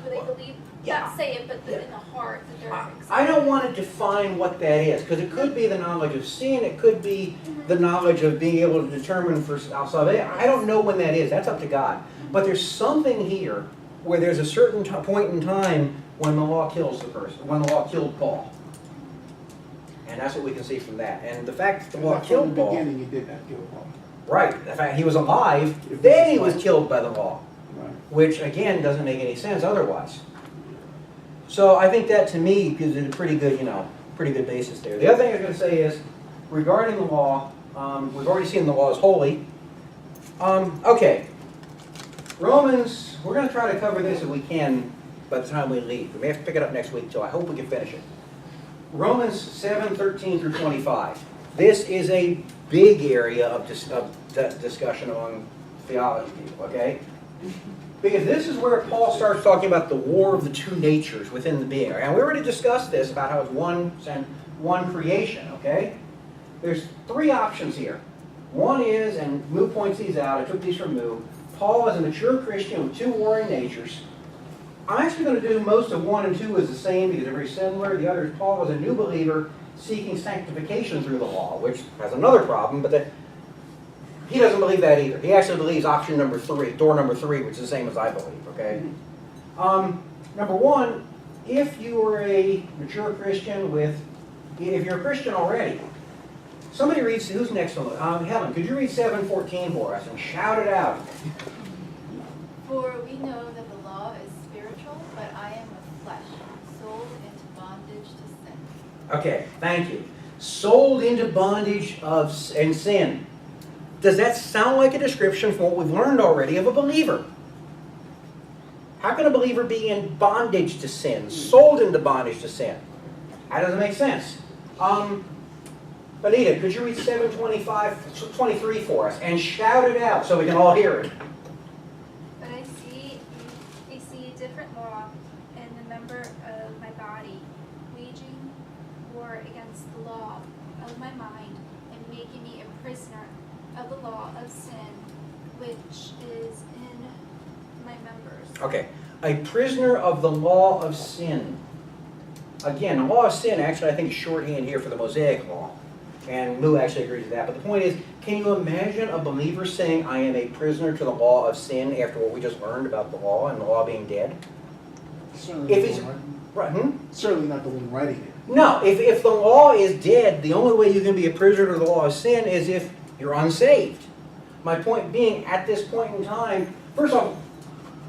Where they believe Yeah. Not say it, but in the heart that they're I don't want to define what that is, because it could be the knowledge of sin, it could be the knowledge of being able to determine for salvation. I don't know when that is, that's up to God. But there's something here where there's a certain point in time when the law kills the person, when the law killed Paul. And that's what we can see from that. And the fact that the law killed Paul. From the beginning, it did not kill Paul. Right, the fact he was alive, then he was killed by the law. Right. Which again doesn't make any sense otherwise. So I think that to me gives it a pretty good, pretty good basis there. The other thing I was going to say is, regarding the law, we've already seen the law is holy. Okay, Romans, we're going to try to cover this if we can by the time we leave. We may have to pick it up next week, so I hope we can finish it. Romans 7:13 through 25. This is a big area of discussion among theology people, okay? Because this is where Paul starts talking about the war of the two natures within the being. And we already discussed this about how it's one creation, okay? There's three options here. One is, and Moo points these out, I took these from Moo, Paul is a mature Christian with two warring natures. I'm actually going to do most of 1 and 2 as the same because they're very similar. The other is Paul was a new believer seeking sanctification through the law, which has another problem, but he doesn't believe that either. He actually believes option number 3, door number 3, which is the same as I believe, okay? Number 1, if you are a mature Christian if you're a Christian already, somebody reads, who's next on the, Helen, could you read 7:14 for us and shout it out? For we know that the law is spiritual, but I am of flesh, sold into bondage to sin. Okay, thank you. Sold into bondage and sin. Does that sound like a description from what we've learned already of a believer? How can a believer be in bondage to sin, sold into bondage to sin? That doesn't make sense. Benita, could you read 7:23 for us and shout it out so we can all hear it? But I see a different law in the member of my body, waging war against the law of my mind and making me a prisoner of the law of sin, which is in my members. Okay, a prisoner of the law of sin. Again, the law of sin actually I think is shorthand here for the Mosaic law. And Moo actually agrees with that. But the point is, can you imagine a believer saying, I am a prisoner to the law of sin after what we just learned about the law and the law being dead? Certainly, If it's, right, certainly not the one writing it. No, if the law is dead, the only way you can be a prisoner to the law of sin is if you're unsaved. My point being, at this point in time, first of all,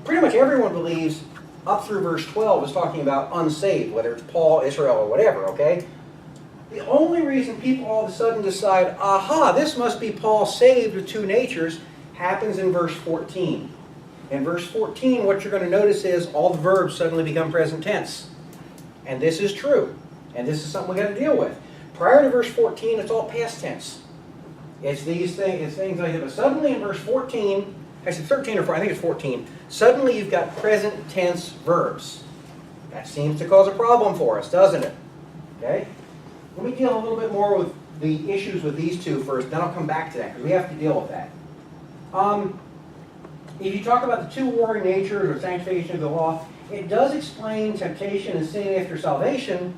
pretty much everyone believes up through verse 12 is talking about unsaved, whether it's Paul, Israel, or whatever, okay? The only reason people all of a sudden decide, aha, this must be Paul saved with two natures, happens in verse 14. In verse 14, what you're going to notice is all the verbs suddenly become present tense. And this is true. And this is something we've got to deal with. Prior to verse 14, it's all past tense. It's these things, it's things like that. But suddenly in verse 14, actually 13 or 14, I think it's 14, suddenly you've got present tense verbs. That seems to cause a problem for us, doesn't it? Okay? Let me deal a little bit more with the issues with these two first, then I'll come back to that, because we have to deal with that. If you talk about the two warring natures or sanctification of the law, it does explain temptation and sin after salvation,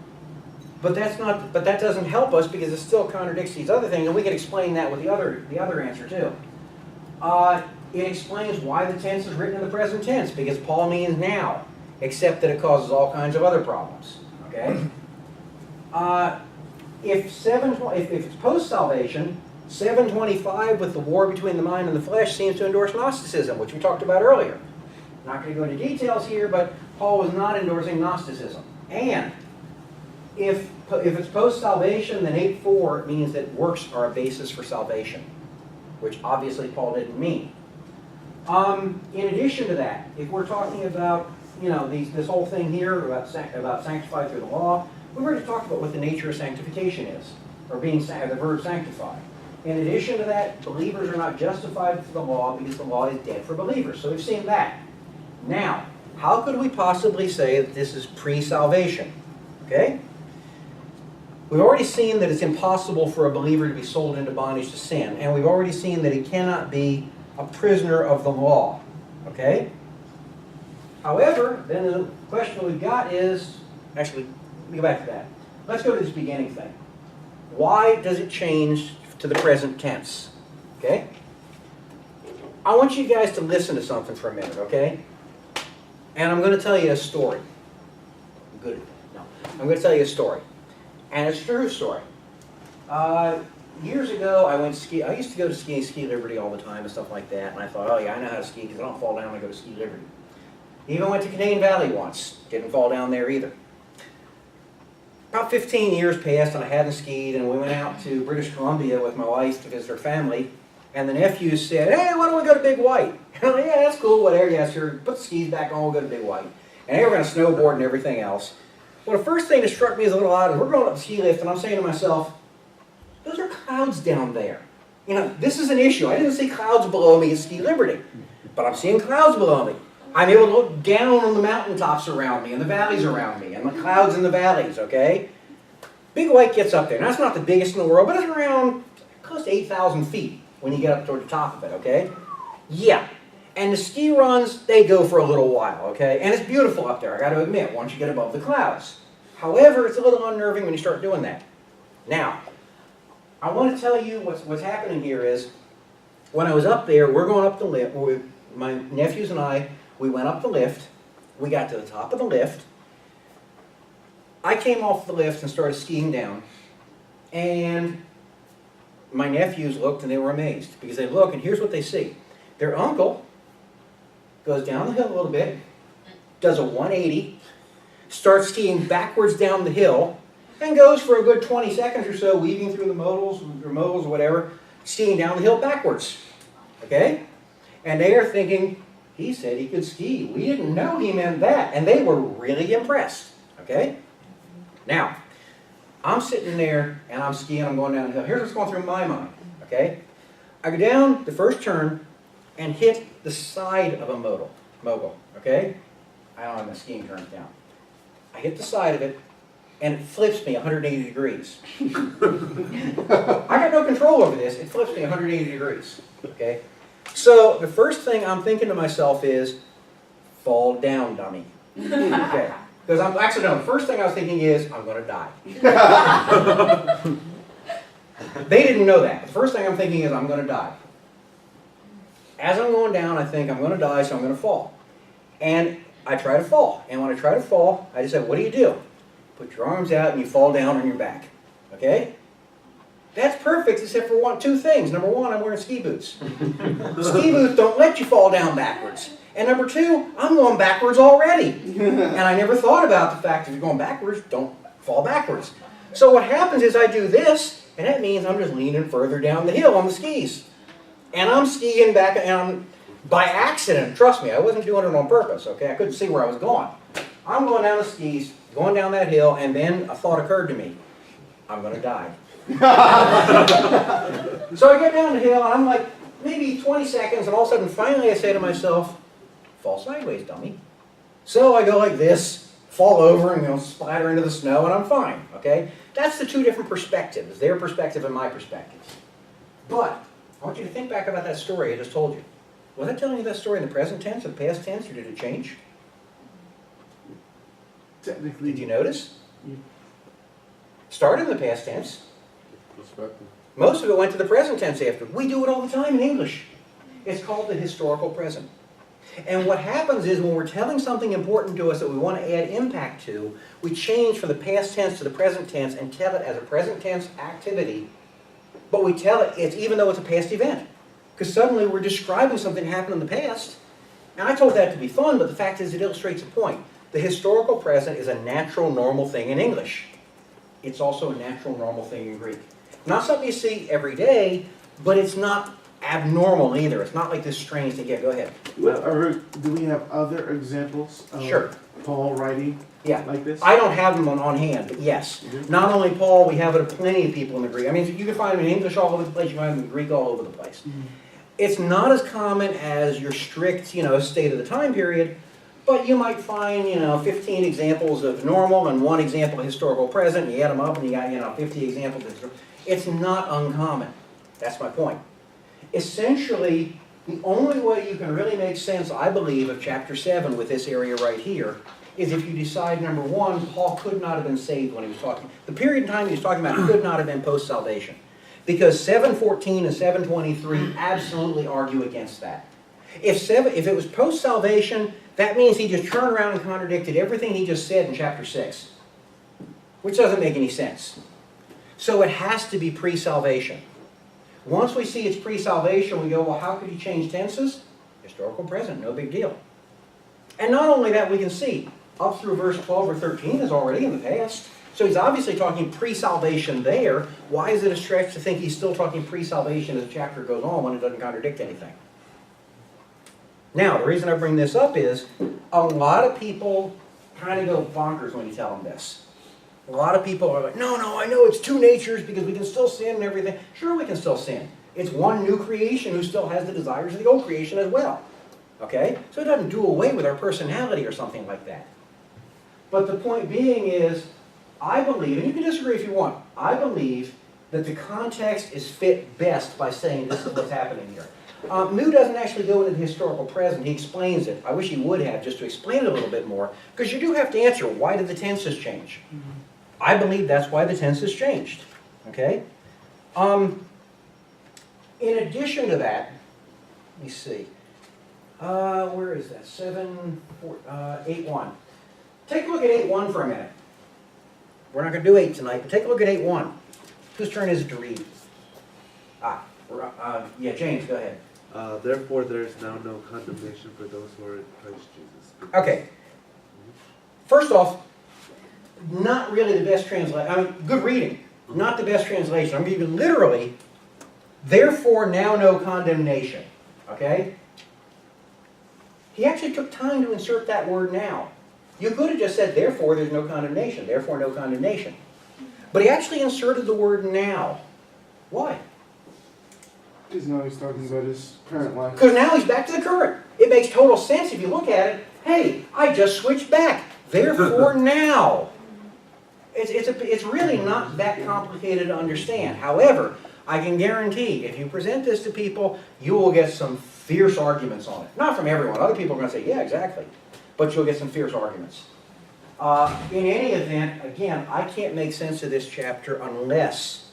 but that doesn't help us because it still contradicts these other things, and we can explain that with the other answer too. It explains why the tense is written in the present tense, because Paul means now, except that it causes all kinds of other problems. Okay? If it's post-salvation, 7:25 with the war between the mind and the flesh seems to endorse Gnosticism, which we talked about earlier. I'm not going to go into details here, but Paul was not endorsing Gnosticism. And if it's post-salvation, then 8:4 means that works are a basis for salvation, which obviously Paul didn't mean. In addition to that, if we're talking about this whole thing here about sanctified through the law, we've already talked about what the nature of sanctification is, or being the verb sanctify. In addition to that, believers are not justified through the law because the law is dead for believers. So we've seen that. Now, how could we possibly say that this is pre-salvation? Okay? We've already seen that it's impossible for a believer to be sold into bondage to sin, and we've already seen that he cannot be a prisoner of the law. Okay? However, then the question we've got is, actually, let me go back to that. Let's go to this beginning thing. Why does it change to the present tense? Okay? I want you guys to listen to something for a minute, okay? And I'm going to tell you a story. Good. No. I'm going to tell you a story. And it's a true story. Years ago, I used to go to Ski Liberty all the time and stuff like that. And I thought, oh yeah, I know how to ski because I don't fall down when I go to Ski Liberty. Even went to Canadian Valley once. Didn't fall down there either. About 15 years passed and I hadn't skied, and we went out to British Columbia with my wife to visit her family. And the nephews said, hey, why don't we go to Big White? And I'm like, yeah, that's cool, whatever. Yeah, sure. Put the skis back on, we'll go to Big White. And they were going to snowboard and everything else. Well, the first thing that struck me as a little odd is we're going up the ski lift, and I'm saying to myself, those are clouds down there. You know, this is an issue. I didn't see clouds below me at Ski Liberty, but I'm seeing clouds below me. I'm able to look down on the mountaintops around me and the valleys around me and the clouds in the valleys, okay? Big White gets up there. Now, that's not the biggest in the world, but it's around close to 8,000 feet when you get up toward the top of it, okay? Yeah. And the ski runs, they go for a little while, okay? And it's beautiful up there, I got to admit, once you get above the clouds. However, it's a little unnerving when you start doing that. Now, I want to tell you what's happening here is, when I was up there, we're going up the lift, my nephews and I, we went up the lift, we got to the top of the lift, I came off the lift and started skiing down, and my nephews looked and they were amazed, because they look and here's what they see. Their uncle goes down the hill a little bit, does a 180, starts skiing backwards down the hill, and goes for a good 20 seconds or so, weaving through the modals or whatever, skiing down the hill backwards. Okay? And they are thinking, he said he could ski. We didn't know he meant that. And they were really impressed. Okay? Now, I'm sitting there and I'm skiing, I'm going down the hill. Here's what's going through my mind. Okay? I go down the first turn and hit the side of a mogul. Okay? I don't have my skiing turns down. I hit the side of it, and it flips me 180 degrees. I got no control over this. It flips me 180 degrees. Okay? So the first thing I'm thinking to myself is, fall down, dummy. Okay? Because I'm actually no. The first thing I was thinking is, I'm going to die. They didn't know that. The first thing I'm thinking is, I'm going to die. As I'm going down, I think I'm going to die, so I'm going to fall. And I try to fall. And when I try to fall, I just said, what do? Put your arms out and you fall down on your back. Okay? That's perfect except for two things. Number one, I'm wearing ski boots. Ski boots don't let you fall down backwards. And number two, I'm going backwards already. And I never thought about the fact that if you're going backwards, don't fall backwards. So what happens is I do this, and that means I'm just leaning further down the hill on the skis. And I'm skiing back, and I'm, by accident, trust me, I wasn't doing it on purpose, okay? I couldn't see where I was going. I'm going down the skis, going down that hill, and then a thought occurred to me. I'm going to die. So I get down the hill, and I'm like, maybe 20 seconds, and all of a sudden, finally I say to myself, fall sideways, dummy. So I go like this, fall over, and splatter into the snow, and I'm fine, okay? That's the two different perspectives, their perspective and my perspective. But I want you to think back about that story I just told you. Was I telling you that story in the present tense or the past tense, or did it change? Technically. Did you notice? Started in the past tense. Perspective. Most of it went to the present tense after. We do it all the time in English. It's called the historical present. And what happens is when we're telling something important to us that we want to add impact to, we change from the past tense to the present tense and tell it as a present tense activity, but we tell it even though it's a past event. Because suddenly we're describing something that happened in the past. And I told that to be fun, but the fact is it illustrates a point. The historical present is a natural, normal thing in English. It's also a natural, normal thing in Greek. Not something you see every day, but it's not abnormal either. It's not like this strange thing. Yeah, go ahead. Well, do we have other examples of Sure. Paul writing like this? I don't have them on hand, but yes. Not only Paul, we have it of plenty of people in the Greek. I mean, you can find them in English all over the place, you can find them in Greek all over the place. It's not as common as your strict, state of the time period, but you might find, 15 examples of normal and one example of historical present, and you add them up and you got, 50 examples of historical. It's not uncommon. That's my point. Essentially, The only way you can really make sense, I believe, of chapter 7 with this area right here is if you decide, number one, Paul could not have been saved when he was talking. The period in time he was talking about could not have been post-salvation. Because 7:14 and 7:23 absolutely argue against that. If it was post-salvation, that means he just turned around and contradicted everything he just said in chapter 6. Which doesn't make any sense. So it has to be pre-salvation. Once we see it's pre-salvation, we go, well, how could he change tenses? Historical present, no big deal. And not only that, we can see, up through verse 12 or 13 is already in the past. So he's obviously talking pre-salvation there. Why is it a stretch to think he's still talking pre-salvation as the chapter goes on when it doesn't contradict anything? Now, the reason I bring this up is, a lot of people kind of go bonkers when you tell them this. A lot of people are like, no, I know it's two natures because we can still sin and everything. Sure, we can still sin. It's one new creation who still has the desires of the old creation as well. Okay? So it doesn't do away with our personality or something like that. But the point being is, I believe, and you can disagree if you want, I believe that the context is fit best by saying this is what's happening here. New doesn't actually go into the historical present. He explains it. I wish he would have, just to explain it a little bit more, because you do have to answer, why did the tenses change? I believe that's why the tenses changed. Okay? In addition to that, let me see. Where is that? 8:1. Take a look at 8:1 for a minute. We're not going to do 8 tonight, but take a look at 8:1. Whose turn is it to read? Yeah, James, go ahead. Therefore, there is now no condemnation for those who are in Christ Jesus. Okay. First off, not really the best translation. I mean, good reading. Not the best translation. I'm giving literally, therefore now no condemnation. Okay? He actually took time to insert that word now. You could have just said, therefore there's no condemnation. Therefore no condemnation. But he actually inserted the word now. Why? Because now he's talking about his current life. Because now he's back to the current. It makes total sense if you look at it. Hey, I just switched back. Therefore now. It's really not that complicated to understand. However, I can guarantee if you present this to people, you will get some fierce arguments on it. Not from everyone. Other people are going to say, yeah, exactly. But you'll get some fierce arguments. In any event, again, I can't make sense of this chapter unless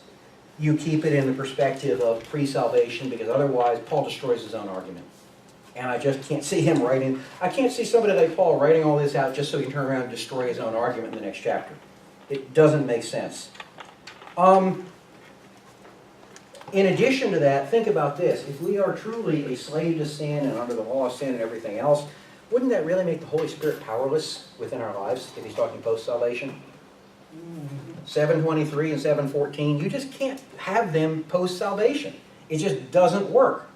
you keep it in the perspective of pre-salvation, because otherwise Paul destroys his own argument. And I just can't see him writing. I can't see somebody like Paul writing all this out just so he can turn around and destroy his own argument in the next chapter. It doesn't make sense. In addition to that, think about this. If we are truly a slave to sin and under the law of sin and everything else, wouldn't that really make the Holy Spirit powerless within our lives if he's talking post-salvation? 7:23 and 7:14, you just can't have them post-salvation. It just doesn't work.